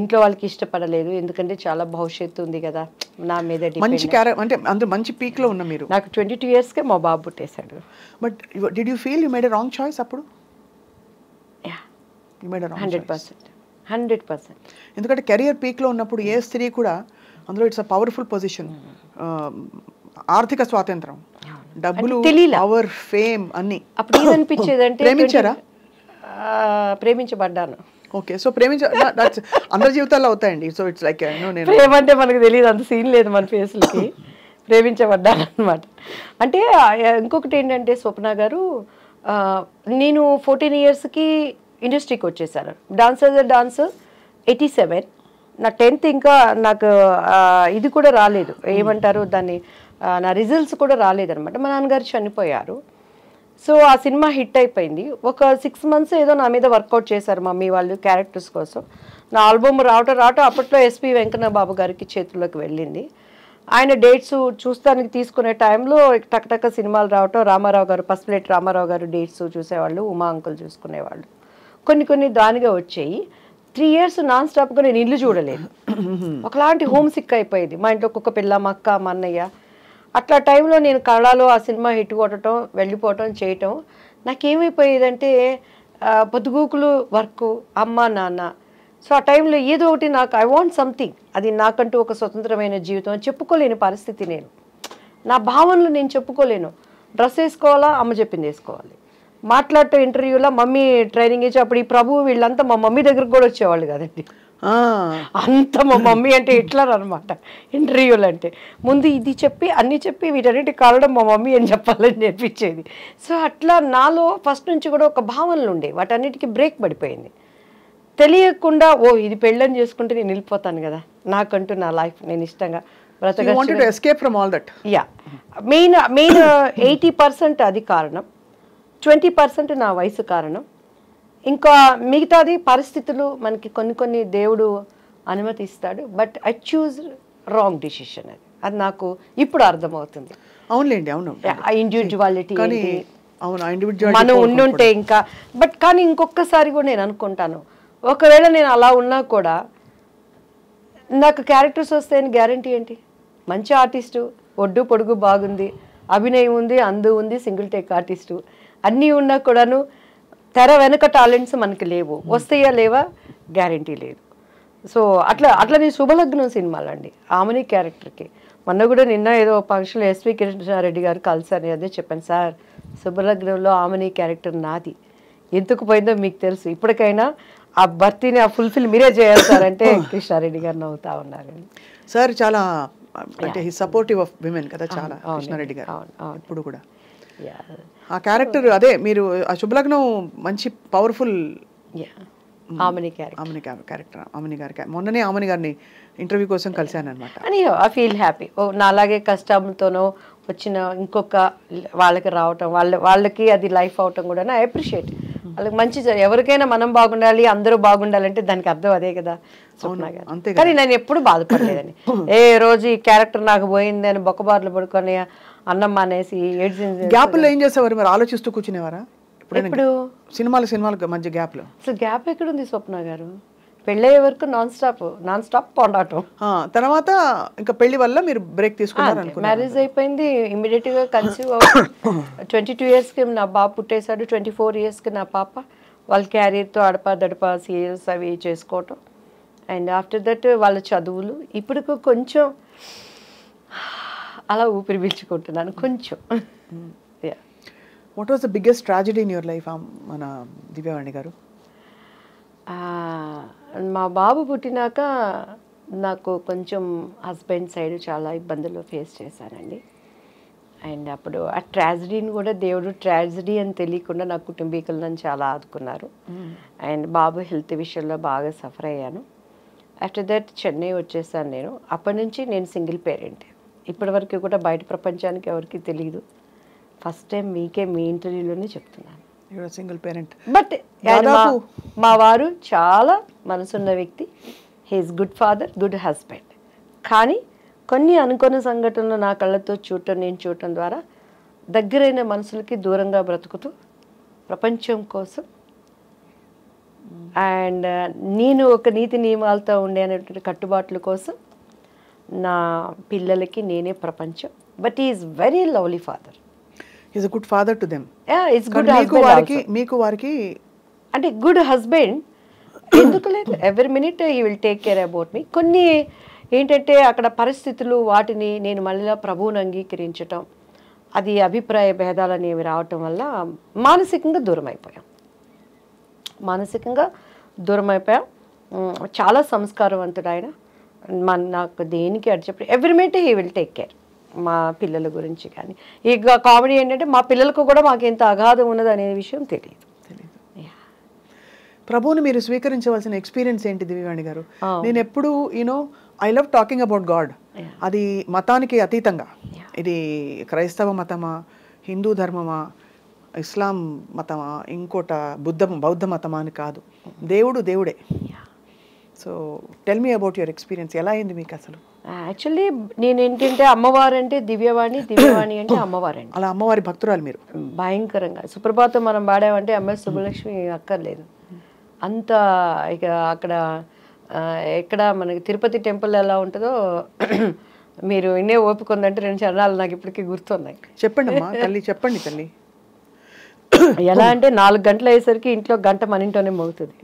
ఇంట్లో వాళ్ళకి ఇష్టపడలేదు, ఎందుకంటే చాలా భవిష్యత్తు ఉంది కదా నా మీద. మంచి అంటే అందరూ మంచి పీక్ లో ఉన్న మీరు. నాకు 22 yearsకే మా బాబు పుట్టేశాడు. But did you feel you made a wrong choice అప్పుడు? 100%. ఎందుకంటే కెరియర్ పీక్ లో ఉన్నప్పుడు ఏ స్త్రీ కూడా, అందులో ఇట్స్ అ పవర్ఫుల్ పొజిషన్, ఆర్థిక స్వాతంత్రం, డబ్బులు, పవర్, ఫేమ్ అన్ని. అప్పుడు ఏమనిపించేది అంటే ప్రేమించారా? ప్రేమించబడ్డాను. ఓకే, సో అందరి జీవితాల్లో అవుతాయండి. సో ఇట్స్ లైక్ ప్రేమ అంటే మనకు తెలియదు, అంత సీన్ లేదు మన ఫేస్లకి. ప్రేమించబడ్డాను అనమాట. అంటే ఇంకొకటి ఏంటంటే స్వప్న గారు, నేను 14 yearsకి ఇండస్ట్రీకి వచ్చేసాను. డాన్స్ 87, నా 10th ఇంకా నాకు ఇది కూడా రాలేదు, ఏమంటారు దాన్ని, నా రిజల్ట్స్ కూడా రాలేదనమాట. మా నాన్నగారు చనిపోయారు. సో ఆ సినిమా హిట్ అయిపోయింది. ఒక 6 months ఏదో నా మీద వర్కౌట్ చేశారు మమ్మీ వాళ్ళు క్యారెక్టర్స్ కోసం. నా ఆల్బమ్ రావటం అప్పట్లో ఎస్పి వెంకన్న బాబు గారికి చేతుల్లోకి వెళ్ళింది. ఆయన డేట్స్ చూస్తానికి తీసుకునే టైంలో టక్టక్క సినిమాలు రావటం, రామారావు గారు, పసుపులేటి రామారావు గారు డేట్స్ చూసేవాళ్ళు, ఉమా అంకుల్ చూసుకునేవాళ్ళు. కొన్ని దానిగా వచ్చాయి. 3 years నాన్ స్టాప్గా నేను ఇల్లు చూడలేదు. ఒకలాంటి హోమ్ సిక్ అయిపోయేది. మా ఇంట్లో ఒక్కొక్క పిల్ల, మా అక్క, మా అన్నయ్య. అట్లా టైంలో నేను కళలో ఆ సినిమా హిట్ కొట్టడం, వెళ్ళిపోవటం, చేయటం నాకేమైపోయేదంటే పొద్దుగూకులు వర్క్, అమ్మ నాన్న. సో ఆ టైంలో ఏదో ఒకటి నాకు ఐ వాంట్ సంథింగ్, అది నాకంటూ ఒక స్వతంత్రమైన జీవితం చెప్పుకోలేని పరిస్థితి. నేను నా భావనలు నేను చెప్పుకోలేను. డ్రెస్ వేసుకోవాలా, అమ్మ చెప్పింది వేసుకోవాలి. మాట్లాడటం ఇంటర్వ్యూలో మమ్మీ ట్రైనింగ్ ఇచ్చి, అప్పుడు ఈ ప్రభు వీళ్ళంతా మా మమ్మీ దగ్గరకు కూడా వచ్చేవాళ్ళు కదండి. అంత మా మమ్మీ అంటే హిట్లర్ అనమాట. ఇంటర్వ్యూలు అంటే ముందు ఇది చెప్పి అన్ని చెప్పి వీటన్నిటి కారణం మా మమ్మీ అని చెప్పాలని నేర్పించేది. సో అట్లా నాలో ఫస్ట్ నుంచి కూడా ఒక భావనలు ఉండే, వాటన్నిటికీ బ్రేక్ పడిపోయింది. తెలియకుండా ఇది పెళ్ళని చేసుకుంటే నేను వెళ్ళిపోతాను కదా, నాకంటూ నా లైఫ్ నేను ఇష్టంగా బ్రతకచ్చు. యా, మెయిన్ 80% అది కారణం, 20% నా వయసు కారణం, ఇంకా మిగతాది పరిస్థితులు మనకి కొన్ని దేవుడు అనుమతిస్తాడు. But I choose wrong decision. అది నాకు ఇప్పుడు అర్థమవుతుంది. అవునులేండి, అవును. ఇండివిజువాలిటీ మనం ఉండుంటే ఇంకా. బట్ కానీ ఇంకొకసారి కూడా నేను అనుకుంటాను, ఒకవేళ నేను అలా ఉన్నా కూడా నాకు క్యారెక్టర్స్ వస్తాయని గ్యారంటీ ఏంటి? మంచి ఆర్టిస్టు, ఒడ్డు పొడుగు బాగుంది, అభినయం ఉంది, అందు ఉంది, సింగిల్ టేక్ ఆర్టిస్టు అన్నీ ఉన్నా కూడాను తెర వెనక టాలెంట్స్ మనకి లేవు. వస్తాయా లేవా గ్యారంటీ లేదు. సో అట్లా శుభలగ్నం సినిమాలండి, ఆమెని క్యారెక్టర్కి. మొన్న కూడా నిన్న ఏదో ఫంక్షన్లో ఎస్వి కృష్ణారెడ్డి గారు కలిసారు, అదే చెప్పాను, సార్ శుభలగ్నంలో ఆమెని క్యారెక్టర్ నాది, ఎందుకు పోయిందో మీకు తెలుసు, ఇప్పటికైనా ఆ భర్తీని ఆ ఫుల్ఫిల్ మీరే చేయాలి సార్ అంటే కృష్ణారెడ్డి గారు నవ్వుతా ఉన్నారు. సార్ చాలా అంటే సపోర్టివ్ ఆఫ్ విమెన్ కదా చాలా కృష్ణారెడ్డి గారు ఇప్పుడు కూడా. ఆ క్యారెక్టర్ అదే మీరు ఆ శుభలగ్నం మంచి పవర్ఫుల్ ఆమెని క్యారెక్టర్. ఆమెని గారి మొన్ననే ఆమెని గారిని ఇంటర్వ్యూ కోసం కలిశాను అనమాట. అని ఐ ఫీల్ హ్యాపీ. నా అలాగే కష్టంతోనో వచ్చిన ఇంకొక వాళ్ళకి రావటం, వాళ్ళకి అది లైఫ్ అవటం కూడా ఐ అప్రిషియేట్. వాళ్ళకి మంచి, ఎవరికైనా మనం బాగుండాలి, అందరూ బాగుండాలంటే దానికి అర్థం అదే కదా. కానీ నేను ఎప్పుడు బాధపడలేదని, ఏ రోజు ఈ క్యారెక్టర్ నాకు పోయింది అని బొక్కబార్లు పడుకొని అన్నం మానేసి గ్యాప్లో ఏం చేసేవారు మరి? ఆలోచిస్తూ కూర్చునేవారా ఇప్పుడు? సినిమాల మధ్య గ్యాప్లో అసలు గ్యాప్ ఎక్కడుంది స్వప్న గారు? పెళ్ళయ్యే వరకు నాన్ స్టాప్ పోరాటం. తర్వాత ఇంకా పెళ్లి వల్ల మీరు బ్రేక్ తీసుకున్నారు. మ్యారేజ్ అయిపోయింది, ఇమ్మీడియట్ గా కన్సీవ్ 22 yearsకి నా బాబు పుట్టేశాడు, 24 yearsకి నా పాప. వాళ్ళ క్యారియర్తో అడపా సీరియల్స్ అవి చేసుకోవటం. అండ్ ఆఫ్టర్ దట్ వాళ్ళ చదువులు. ఇప్పుడు కొంచెం అలా ఊపిరి పీల్చుకుంటున్నాను కొంచెం. What was the biggest tragedy in your life మన దివ్యవాణి గారు? మా బాబు పుట్టినాక నాకు కొంచెం హస్బెండ్ సైడ్ చాలా ఇబ్బందులు ఫేస్ చేశానండి. అండ్ అప్పుడు ఆ ట్రాజడీని కూడా దేవుడు ట్రాజడీ అని తెలియకుండా నా కుటుంబీకులు నన్ను చాలా ఆదుకున్నారు. అండ్ బాబు హెల్త్ విషయంలో బాగా సఫర్ అయ్యాను. ఆఫ్టర్ దట్ చెన్నై వచ్చేసాను నేను. అప్పటి నుంచి నేను సింగిల్ పేరెంట్. ఇప్పటివరకు కూడా బయట ప్రపంచానికి ఎవరికి తెలియదు. ఫస్ట్ టైం మీకే మీ ఇంటర్వ్యూలోనే చెప్తున్నాను. Single parent. బట్ మా వారు చాలా మనసున్న వ్యక్తి. He's good father, good husband. కానీ కొన్ని అనుకోని సంఘటనలు నా కళ్ళతో నేను చూడటం ద్వారా దగ్గరైన మనుషులకి దూరంగా బ్రతుకుతూ ప్రపంచం కోసం అండ్ నేను ఒక నీతి నియమాలతో ఉండే అనేటువంటి కట్టుబాట్ల కోసం నా పిల్లలకి నేనే ప్రపంచం. But is very lovely father. Is a good father to them. Is good husband. మీకు వారికి అంటే గుడ్ హస్బెండ్ ఎందుకు లేదు, every minute he will take care about me. కొన్ని ఏంటంటే అక్కడ పరిస్థితులు వాటిని నేను మళ్ళీ ప్రభువుని అంగీకరించటం, అది అభిప్రాయ భేదాలు అనేవి రావటం వల్ల మానసికంగా దూరం అయిపోయాం. చాలా సంస్కారవంతుడు ఆయన. నాకు దేనికి అడి చెప్పి every minute he will take care మా పిల్లల గురించి. కానీ ఇక కామెడీ ఏంటంటే మా పిల్లలకు కూడా మాకు ఎంత అగాధం ఉన్నది అనే విషయం తెలియదు. ప్రభువుని మీరు స్వీకరించవలసిన ఎక్స్పీరియన్స్ ఏంటి దివ్యవాణి గారు? నేను ఎప్పుడు I love talking about God. అది మతానికి అతీతంగా, ఇది క్రైస్తవ మతమా, హిందూ ధర్మమా, ఇస్లాం మతమా, ఇంకోట బౌద్ధ మతమా అని కాదు. దేవుడు దేవుడే. So tell me about your experience. ఎలా అయింది మీకు అసలు? యాక్చువల్లీ నేను ఏంటంటే అమ్మవారు అంటే దివ్యవాణి, దివ్యవాణి అంటే అమ్మవారండి. అలా అమ్మవారి భక్తురాలు మీరు. భయంకరంగా సుప్రభాతం మనం పాడామంటే ఎంఎస్ సుబ్బలక్ష్మి అక్కర్లేదు అంత. ఇక అక్కడ ఎక్కడ మనకి తిరుపతి టెంపుల్ ఎలా ఉంటుందో మీరు ఇన్నే ఓపికందంటే 2 చరణాలు నాకు ఇప్పటికీ గుర్తున్నాయి. చెప్పండి అమ్మా తల్లి, చెప్పండి తల్లి. ఎలా అంటే 4 గంటలు అయ్యేసరికి ఇంట్లో గంట మన ఇంట్లోనే మోగుతుంది.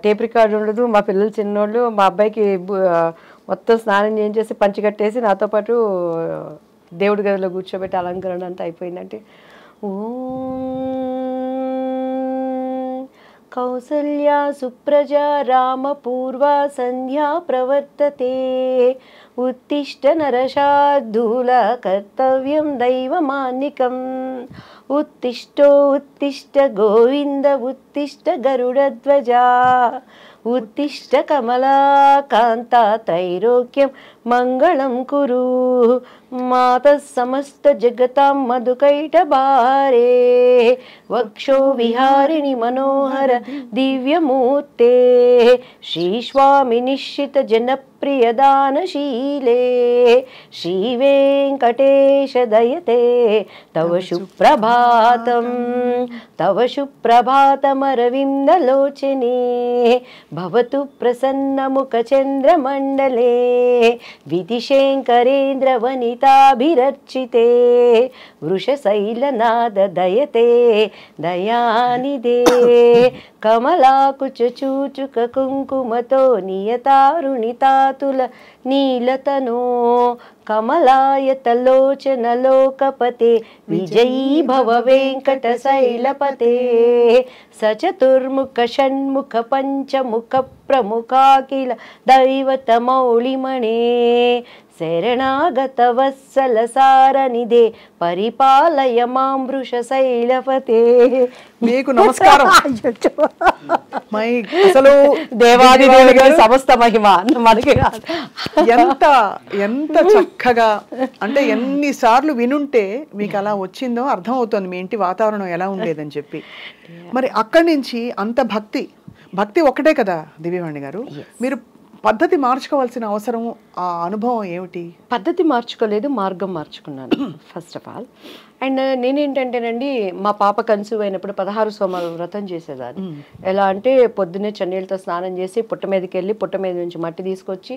టేప్ రికార్డు ఉండదు. మా పిల్లలు చిన్నోళ్ళు. మా అబ్బాయికి మొత్తం స్నానం చేయించేసి పంచి కట్టేసి నాతో పాటు దేవుడి గదిలో కూర్చోబెట్టి అలంకరణ అంతా అయిపోయిందంటే కౌసల్యా సుప్రజా రామ పూర్వా సంధ్యా ప్రవర్తతే ఉత్తిష్ట నరశార్దూల కర్తవ్యం దైవమాన్నికం ఉత్తిష్టో ఉత్తిష్ట గోవింద ఉత్తిష్ట గరుడధ్వజా ఉత్తిష్ట కమలాకాంత త్రైలోక్యం మంగళం కురు మాతః సమస్త జగతాం మధుకైటభారే వక్షో విహారిణి మనోహర దివ్యమూర్తే శ్రీస్వామి నిశ్చిత జనప్రియదానశీలే శ్రీవేంకటేశ దయతే తవ సుప్రభాతం తవ సుప్రభాతమరవిందలోచనే భవతు ప్రసన్నముఖచంద్రమండలే విధిశేంకరేంద్ర వనితాభిరర్చితే వృషశైలనాద దయతే దయానిదే కమలాకుచూచుక కుంకుమతో నియతారుణితాతుల నీలతనో కమలాయతలోచన లోకపతే విజయీ భవ వెంకట శైలపతే సచతుర్ముఖ షణ్ముఖ పంచముఖ ప్రముఖాఖిల దైవతమౌళిమణే శరణాగత వత్సల సారనిదే పరిపాలయ మాం వృషశైలపతే. మీకు నమస్కారం. అసలు దేవాదిదేవుడిగా సమస్త మహిమ మనకి ఎంత ఎంత చక్కగా అంటే ఎన్నిసార్లు వినుంటే మీకు అలా వచ్చిందో అర్థం అవుతుంది మీ ఇంటి వాతావరణం ఎలా ఉండేదని చెప్పి. మరి అక్కడి నుంచి అంత భక్తి ఒక్కటే కదా దివ్యవాణి గారు, మీరు పద్ధతి మార్చుకోవాల్సిన అవసరం, ఆ అనుభవం ఏమిటి? పద్ధతి మార్చుకోలేదు, మార్గం మార్చుకున్నాను ఫస్ట్ ఆఫ్ ఆల్. అండ్ నేనేంటంటేనండి మా పాప కన్సీవ్ అయినప్పుడు 16 సోమవారం వ్రతం చేసేదాన్ని. ఎలా అంటే పొద్దున్నే చన్నీళ్ళతో స్నానం చేసి పుట్ట మీదకి వెళ్ళి పుట్ట మీద నుంచి మట్టి తీసుకొచ్చి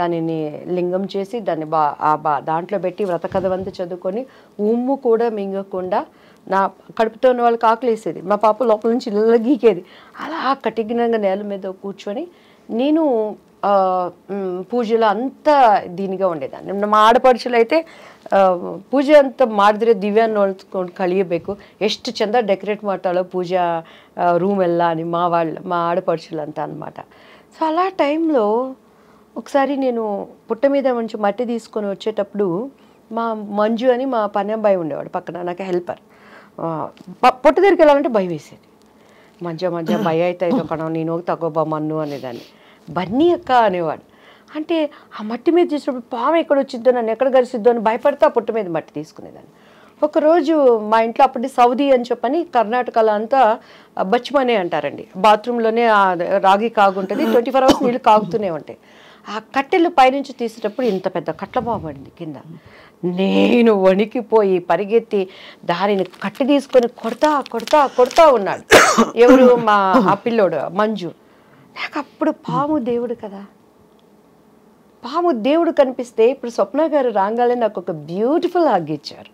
దానిని లింగం చేసి దాన్ని దాంట్లో పెట్టి వ్రత కథ అంతా చదువుకొని ఉమ్ము కూడా మింగకుండా నా కడుపుతో ఉన్న వాళ్ళకి ఆకలేసేది, మా పాప లోపల నుంచి ఇళ్ళ గీకేది. అలా కఠినంగా నేల మీద కూర్చొని నేను పూజలో అంతా దీనిగా ఉండేదాన్ని. మా ಆಡಪಡಿಸಲು అయితే ಪೂಜೆ ಅಂತ ಮಾಡಿದ್ರೆ ದಿವ್ಯ ನೋಡ್ಕೊಂಡು ಕಳಿಯಬೇಕು, ಎಷ್ಟು ಚಂದ ಡೆಕೋರೇಟ್ ಮಾಡ್ತಾಳೋ ಪೂಜಾ ರೂಮ್ ಎಲ್ಲ అని మా ఆడపడుచులు అంతా అనమాట. సో అలా టైంలో ఒకసారి నేను పుట్ట మీద మంచి మట్టి తీసుకొని వచ్చేటప్పుడు మా మంజు అని మా పని అబ్బాయి ఉండేవాడు పక్కన, నాకు హెల్పర్. పొట్ట దగ్గరికి వెళ్ళాలంటే భయం వేసేది. మంచిగా భయ అయితే అయితే కణ నేను ಹೋಗಿ తగ్గోబా మన్ను అనేదాన్ని. బన్నీ అక్క అనేవాడు. అంటే ఆ మట్టి మీద చేసినప్పుడు పాము ఎక్కడ వచ్చిద్దో, నన్ను ఎక్కడ గరిసిద్దో అని భయపడితే ఆ పుట్ట మీద మట్టి తీసుకునేదాన్ని. ఒకరోజు మా ఇంట్లో అప్పటి సౌదీ అని చెప్పని కర్ణాటకలో అంతా బచ్మనే అంటారండి, బాత్రూంలోనే రాగి కాగుంటుంది, 24 hours నీళ్ళు కాగుతూనే ఉంటాయి. ఆ కట్టెలు పైనుంచి తీసేటప్పుడు ఇంత పెద్ద కట్ల బాంబు అండి కింద. నేను వణికిపోయి పరిగెత్తి దానిని కట్టి తీసుకొని కొడతా ఉన్నాడు ఎవరు, మా ఆ పిల్లోడు మంజు. నాకు అప్పుడు పాము దేవుడు కదా, పాము దేవుడు కనిపిస్తే ఇప్పుడు స్వప్న గారు రాగానే నాకు ఒక బ్యూటిఫుల్ హగ్ ఇచ్చారు.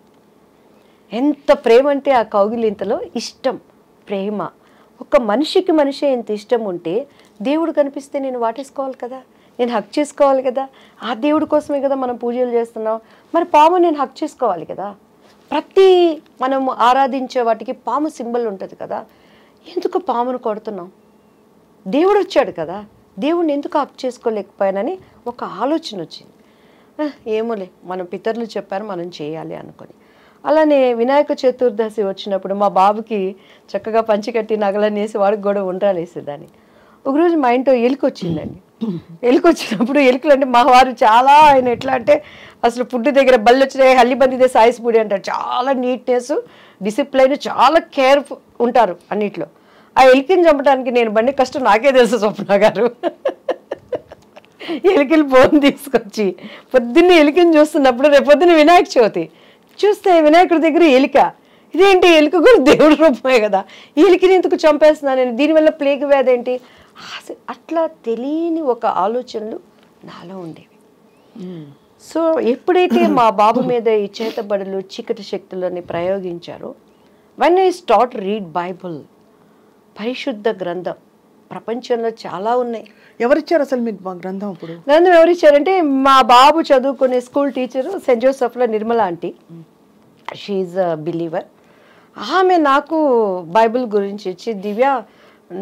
ఎంత ప్రేమ అంటే ఆ కౌగిలింతలో ఇష్టం, ప్రేమ. ఒక మనిషికి మనిషి ఎంత ఇష్టం ఉంటే దేవుడు కనిపిస్తే నేను వాటేసుకోవాలి కదా, నేను హక్ చేసుకోవాలి కదా. ఆ దేవుడి కోసమే కదా మనం పూజలు చేస్తున్నాం. మరి పాము నేను హక్ చేసుకోవాలి కదా. ప్రతి మనం ఆరాధించే వాటికి పాము సింబల్ ఉంటుంది కదా. ఎందుకు పామును కొడుతున్నాం? దేవుడు వచ్చాడు కదా, దేవుడిని ఎందుకు హక్ చేసుకోలేకపోయానని ఒక ఆలోచన వచ్చింది. ఏమోలే మన పితరులు చెప్పారు మనం చేయాలి అనుకొని. అలానే వినాయక చతుర్దశి వచ్చినప్పుడు మా బాబుకి చక్కగా పంచికట్టి నగలన్నీ వేసి వాడికి కూడా ఉండ్రాలు వేసేదాన్ని. ఒకరోజు మా ఇంట్లో ఎలుక వచ్చిందండి. ఎలుక వచ్చినప్పుడు ఎలుకలు అంటే మా వారు చాలా, ఆయన ఎట్లా అంటే అసలు ఫుడ్ దగ్గర బళ్ళు వచ్చినాయి హల్లి బందిదే సాయిస్ పూడి అంటారు. చాలా నీట్నెస్, డిసిప్లైన్, చాలా కేర్ ఉంటారు అన్నిట్లో. ఆ ఎలికని చంపడానికి నేను బండి కష్టం నాకే తెలుసు స్వప్న గారు. ఎలికలు బోన్ తీసుకొచ్చి పొద్దున్నే ఎలికని చూస్తున్నప్పుడు రేపు పొద్దున్న వినాయక చవితి చూస్తే వినాయకుడి దగ్గర ఎలిక, ఇదేంటి ఎలుక కూడా దేవుడి రూపమే కదా, ఈ ఎలికని ఎందుకు చంపేస్తున్నాను నేను, దీనివల్ల ప్లేగ్ వ్యాధి ఏంటి, అట్లా తెలియని ఒక ఆలోచనలు నాలో ఉండేవి. సో ఎప్పుడైతే మా బాబు మీద ఈ చేతబడులు చీకటి శక్తులని ప్రయోగించారో, when I start read Bible, పరిశుద్ధ గ్రంథం, ప్రపంచంలో చాలా ఉన్నాయి. ఎవరిచ్చారు అసలు మీకు మా గ్రంథం? ఇప్పుడు గ్రంథం ఎవరిచ్చారంటే మా బాబు చదువుకునే స్కూల్ టీచరు సెయింట్ జోసెఫ్లో Nirmala aunty, she a believer. ఆమె నాకు బైబిల్ గురించి ఇచ్చి, దివ్య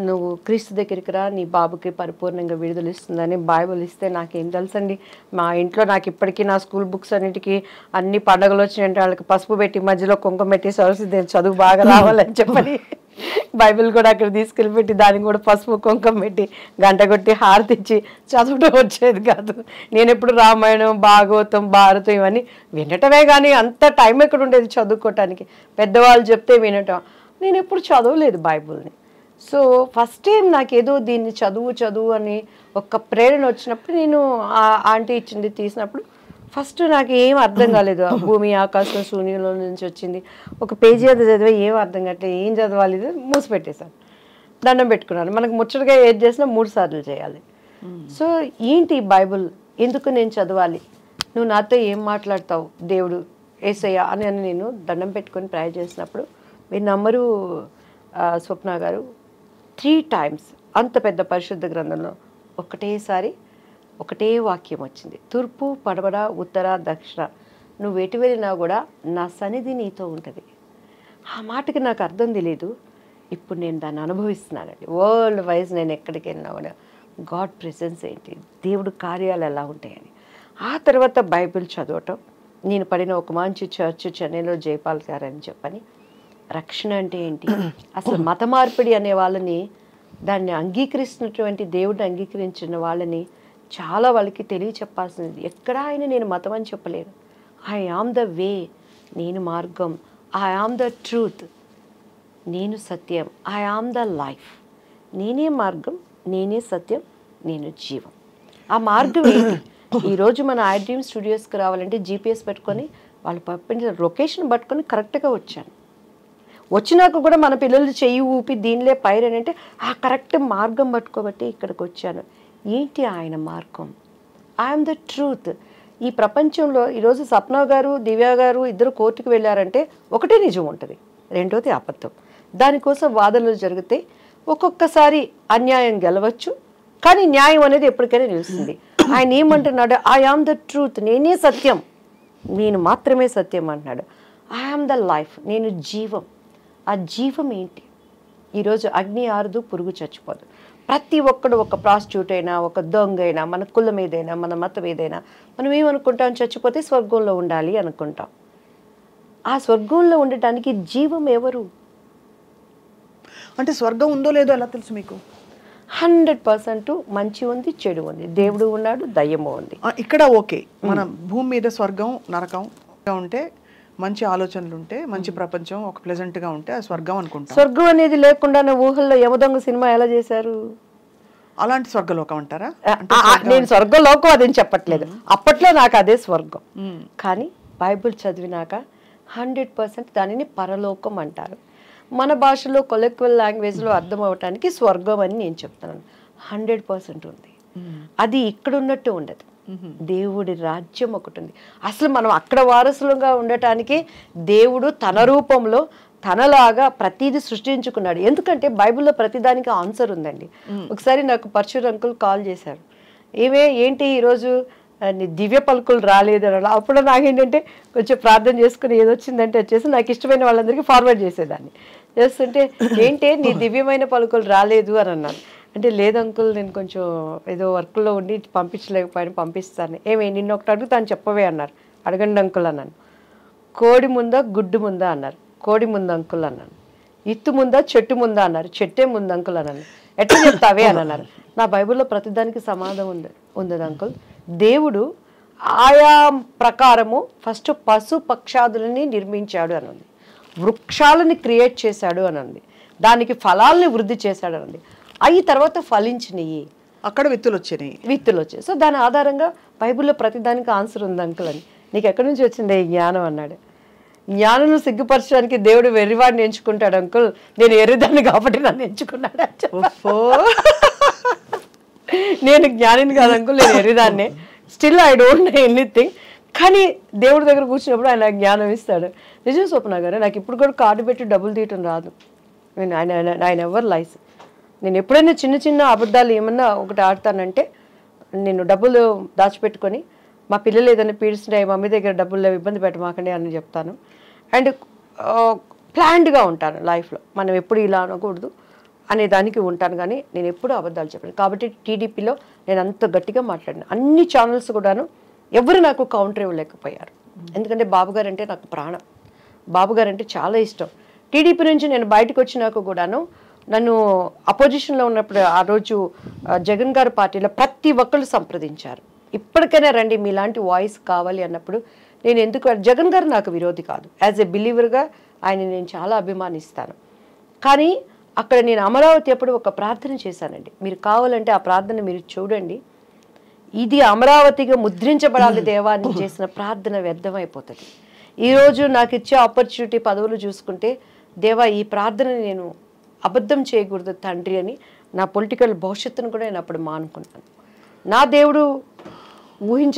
నువ్వు క్రీస్తు దగ్గరికి రా, నీ బాబుకి పరిపూర్ణంగా విడుదల ఇస్తుందని బైబిల్ ఇస్తే నాకేం తెలుసండి. మా ఇంట్లో నాకు ఇప్పటికీ నా స్కూల్ బుక్స్ అన్నిటికీ అన్ని పండుగలు వచ్చినాయంటే వాళ్ళకి పసుపు పెట్టి మధ్యలో కుంకుమ పెట్టి సరస్వతి చదువు బాగా రావాలని చెప్పని బైబిల్ కూడా అక్కడ తీసుకెళ్ళి పెట్టి దానికి కూడా పసుపు కుంకుమ పెట్టి గంట కొట్టి హారతిచ్చి చదవడం వచ్చేది కాదు. నేను ఎప్పుడు రామాయణం, భాగవతం, భారతం ఇవన్నీ వినటమే కానీ అంత టైం ఎక్కడ ఉండేది చదువుకోవటానికి. పెద్దవాళ్ళు చెప్తే వినటం, నేను ఎప్పుడు చదవలేదు బైబిల్ని. సో ఫస్ట్ టైం నాకేదో దీన్ని చదువు అని ఒక ప్రేరణ వచ్చినప్పుడు, నేను ఆంటీ ఇచ్చింది తీసినప్పుడు ఫస్ట్ నాకు ఏం అర్థం కాలేదు. భూమి ఆకాశం శూన్యంలో నుంచి వచ్చింది, ఒక పేజీ అది చదివే ఏం అర్థం కావట్లేదు, ఏం చదవాలి మూసి పెట్టేశాను, దండం పెట్టుకున్నాను. మనకు ముచ్చటగా ఏది చేసినా 3 సార్లు చేయాలి. సో ఏంటి బైబుల్, ఎందుకు నేను చదవాలి, నువ్వు నాతో ఏం మాట్లాడతావు దేవుడు యేసయ్య అని నేను దండం పెట్టుకొని ప్రేయర్ చేసినప్పుడు, మీరు నమ్మరు స్వప్న గారు, 3 times అంత పెద్ద పరిశుద్ధ గ్రంథంలో ఒకటేసారి ఒకటే వాక్యం వచ్చింది, తూర్పు పడమర ఉత్తర దక్షిణ నువ్వు ఎటు వెళ్ళినా కూడా నా సన్నిధి నీతో ఉంటుంది. ఆ మాటకి నాకు అర్థం తెలియదు, ఇప్పుడు నేను దాన్ని అనుభవిస్తున్నానండి. వరల్డ్ వైజ్ నేను ఎక్కడికి వెళ్ళినా కూడా గాడ్ ప్రెసెన్స్ ఏంటి, దేవుడు కార్యాలు ఎలా ఉంటాయని. ఆ తర్వాత బైబిల్ చదవటం, నేను పడిన ఒక మంచి చర్చ్ చెన్నైలో జైపాల్ గారు అని చెప్పని, రక్షణ అంటే ఏంటి, అసలు మత మార్పిడి అనే వాళ్ళని, దాన్ని అంగీకరిస్తున్నటువంటి దేవుడిని అంగీకరించిన వాళ్ళని చాలా వాళ్ళకి తెలియచెప్పాల్సింది. ఎక్కడా ఆయన నేను మతం అని చెప్పలేను. ఐ ఆమ్ ద వే, నేను మార్గం, ఐ ఆమ్ ద ట్రూత్, నేను సత్యం, ఐ ఆమ్ ద లైఫ్, నేనే మార్గం, నేనే సత్యం, నేను జీవం. ఆ మార్గం ఏంటి? ఈరోజు మన ఐడ్రీమ్ స్టూడియోస్కి రావాలంటే జీపీఎస్ పెట్టుకొని వాళ్ళు పంపించిన లొకేషన్ పట్టుకొని కరెక్ట్గా వచ్చాను. వచ్చినాక కూడా మన పిల్లలు చెయ్యి ఊపి దీనిలే పైరని అంటే ఆ కరెక్ట్ మార్గం పట్టుకోబట్టి ఇక్కడికి వచ్చాను. ఏంటి ఆయన మార్గం? I'm the truth. ఈ ప్రపంచంలో ఈరోజు సప్న గారు, దివ్య గారు ఇద్దరు కోర్టుకు వెళ్ళారంటే ఒకటే నిజం ఉంటుంది, రెండోది అబద్ధం. దానికోసం వాదనలు జరిగితే ఒక్కొక్కసారి అన్యాయం గెలవచ్చు, కానీ న్యాయం అనేది ఎప్పటికైనా నిలుస్తుంది. ఆయన ఏమంటున్నాడు, ఐ ఆమ్ ద ట్రూత్, నేనే సత్యం, నేను మాత్రమే సత్యం అంటున్నాడు. ఐ ఆమ్ ద లైఫ్, నేను జీవం. ఆ జీవం ఏంటి? ఈరోజు అగ్ని ఆరదు, పురుగు చచ్చిపోదు. ప్రతి ఒక్కడు, ఒక ప్రాస్టిట్యూట్ అయినా, ఒక దొంగ అయినా, మన కులం ఏదైనా, మన మతం ఏదైనా, మనం ఏమనుకుంటాం, చచ్చిపోతే స్వర్గంలో ఉండాలి అనుకుంటాం. ఆ స్వర్గంలో ఉండటానికి జీవం ఎవరు? అంటే స్వర్గం ఉందో లేదో ఎలా తెలుసు మీకు? 100% మంచి ఉంది, చెడు ఉంది, దేవుడు ఉన్నాడు, దయ్యము ఉంది. ఇక్కడ ఓకే, మన భూమి మీద స్వర్గం నరకం ఉంటే, మంచి ఆలోచనలు ఉంటే, మంచి ప్రపంచం ఒక ప్లెజెంట్ గా ఉంటే స్వర్గం అనుకుంటా. స్వర్గం అనేది లేకుండా ఊహల్లో యమదొంగ సినిమా ఎలా చేశారు? అలాంటి స్వర్గలోకం అంటారా? నేను స్వర్గలోకం అదేం చెప్పట్లేదు, అప్పట్లో నాకు అదే స్వర్గం. కానీ బైబిల్ చదివినాక 100% దానిని పరలోకం అంటారు. మన భాషలో కొలెక్వల్ లాంగ్వేజ్లో అర్థం అవటానికి స్వర్గం అని నేను చెప్తున్నాను. 100% ఉంది. అది ఇక్కడ ఉన్నట్టు ఉండదు. దేవుడి రాజ్యం ఒకటి ఉంది. అసలు మనం అక్కడ వారసులుగా ఉండటానికి దేవుడు తన రూపంలో తనలాగా ప్రతిదీ సృష్టించుకున్నాడు. ఎందుకంటే బైబిల్లో ప్రతిదానికి ఆన్సర్ ఉందండి. ఒకసారి నాకు పరశుర్ అంకుల్ కాల్ చేశారు, ఏంటి ఈరోజు దివ్య పలుకులు రాలేదు అని. అప్పుడు నాకేంటంటే కొంచెం ప్రార్థన చేసుకుని ఏదొచ్చిందంటే వచ్చేసి నాకు ఇష్టమైన వాళ్ళందరికీ ఫార్వర్డ్ చేసేదాన్ని. చేస్తుంటే ఏంటి నీ దివ్యమైన పలుకులు రాలేదు అని అన్నాను. అంటే లేదు అంకుల్, నేను కొంచెం ఏదో వర్క్లో ఉండి పంపించలేకపోయాను, పంపిస్తాను. నిన్న ఒకటి అడుగుతాను చెప్పవే అన్నారు. అడగండి అంకుల్ అన్నాను. కోడి ముందా గుడ్డు ముందా అన్నారు. కోడి ముందు అంకుల్ అన్నాను. ఇత్తు ముందా చెట్టు ముందా అన్నారు. చెట్టే ముందు అంకుల్ అన్నాను. ఎట్లా చెప్తావే అని అన్నారు. నా బైబిల్లో ప్రతిదానికి సమాధానం ఉంది అంకుల్. దేవుడు ఆయా ప్రకారము ఫస్ట్ పశు పక్షాదులని నిర్మించాడు అని ఉంది, వృక్షాలని క్రియేట్ చేశాడు అని ఉంది, దానికి ఫలాల్ని వృద్ధి చేశాడు అని ఉంది. అవి తర్వాత ఫలించినవి, అక్కడ విత్తులు వచ్చాయి. సో దాని ఆధారంగా బైబిల్లో ప్రతిదానికి ఆన్సర్ ఉంది అంకుల్ అని. నీకు ఎక్కడి నుంచి వచ్చింది ఈ జ్ఞానం అన్నాడు. జ్ఞానం సిగ్గుపరచడానికి దేవుడు వెర్రివాడిని ఎంచుకుంటాడు అంకుల్, నేను ఎర్రిదాన్ని కాబట్టి నన్ను ఎంచుకున్నాడు. నేను జ్ఞానిని కాదు అంకుల్, నేను ఎర్రిదాన్నే. Still I don't know anything. కానీ దేవుడి దగ్గర కూర్చున్నప్పుడు ఆయన జ్ఞానం ఇస్తాడు. నిజం స్వప్న గారు, నాకు ఇప్పుడు కూడా కార్డు పెట్టి డబ్బులు తీయటం రాదు. ఆయన ఎవరు లైస్. నేను ఎప్పుడైనా చిన్న చిన్న అబద్ధాలు ఏమన్నా ఒకటి ఆడతానంటే, నేను డబ్బులు దాచిపెట్టుకొని మా పిల్లలు ఏదైనా పీడిస్తుంటే మమ్మీ దగ్గర డబ్బులు ఇబ్బంది పెట్టమాకండి అని చెప్తాను. అండ్ ప్లాన్డ్గా ఉంటాను లైఫ్లో. మనం ఎప్పుడు ఇలా అనకూడదు అనే దానికి ఉంటాను, కానీ నేను ఎప్పుడూ అబద్ధాలు చెప్పాను. కాబట్టి టీడీపీలో నేను అంత గట్టిగా మాట్లాడినా. అన్ని ఛానల్స్ కూడాను ఎవరు నాకు కౌంటర్ ఇవ్వలేకపోయారు. ఎందుకంటే బాబుగారు అంటే నాకు ప్రాణం, బాబుగారు అంటే చాలా ఇష్టం. టీడీపీ నుంచి నేను బయటకు వచ్చినాక కూడాను నన్ను అపోజిషన్లో ఉన్నప్పుడు ఆ రోజు జగన్ గారి పార్టీలో ప్రతి ఒక్కళ్ళు సంప్రదించారు. ఇప్పటికైనా రండి, మీలాంటి వాయిస్ కావాలి అన్నప్పుడు నేను ఎందుకు, జగన్ గారు నాకు విరోధి కాదు, యాజ్ ఎ బిలీవర్గా ఆయన నేను చాలా అభిమానిస్తాను. కానీ అక్కడ నేను అమరావతి అప్పుడు ఒక ప్రార్థన చేశానండి. మీరు కావాలంటే ఆ ప్రార్థన మీరు చూడండి. ఇది అమరావతిగా ముద్రించబడాలి దేవా అని చేసిన ప్రార్థన వ్యర్థమైపోతుంది. ఈరోజు నాకు ఇచ్చే ఆపర్చునిటీ పదవులు చూసుకుంటే, దేవా ఈ ప్రార్థనని నేను అబద్ధం చేయకూడదు తండ్రి అని నా పొలిటికల్ భవిష్యత్తును కూడా నేను అప్పుడు మానుకున్నాను. నా దేవుడు ఊహించిన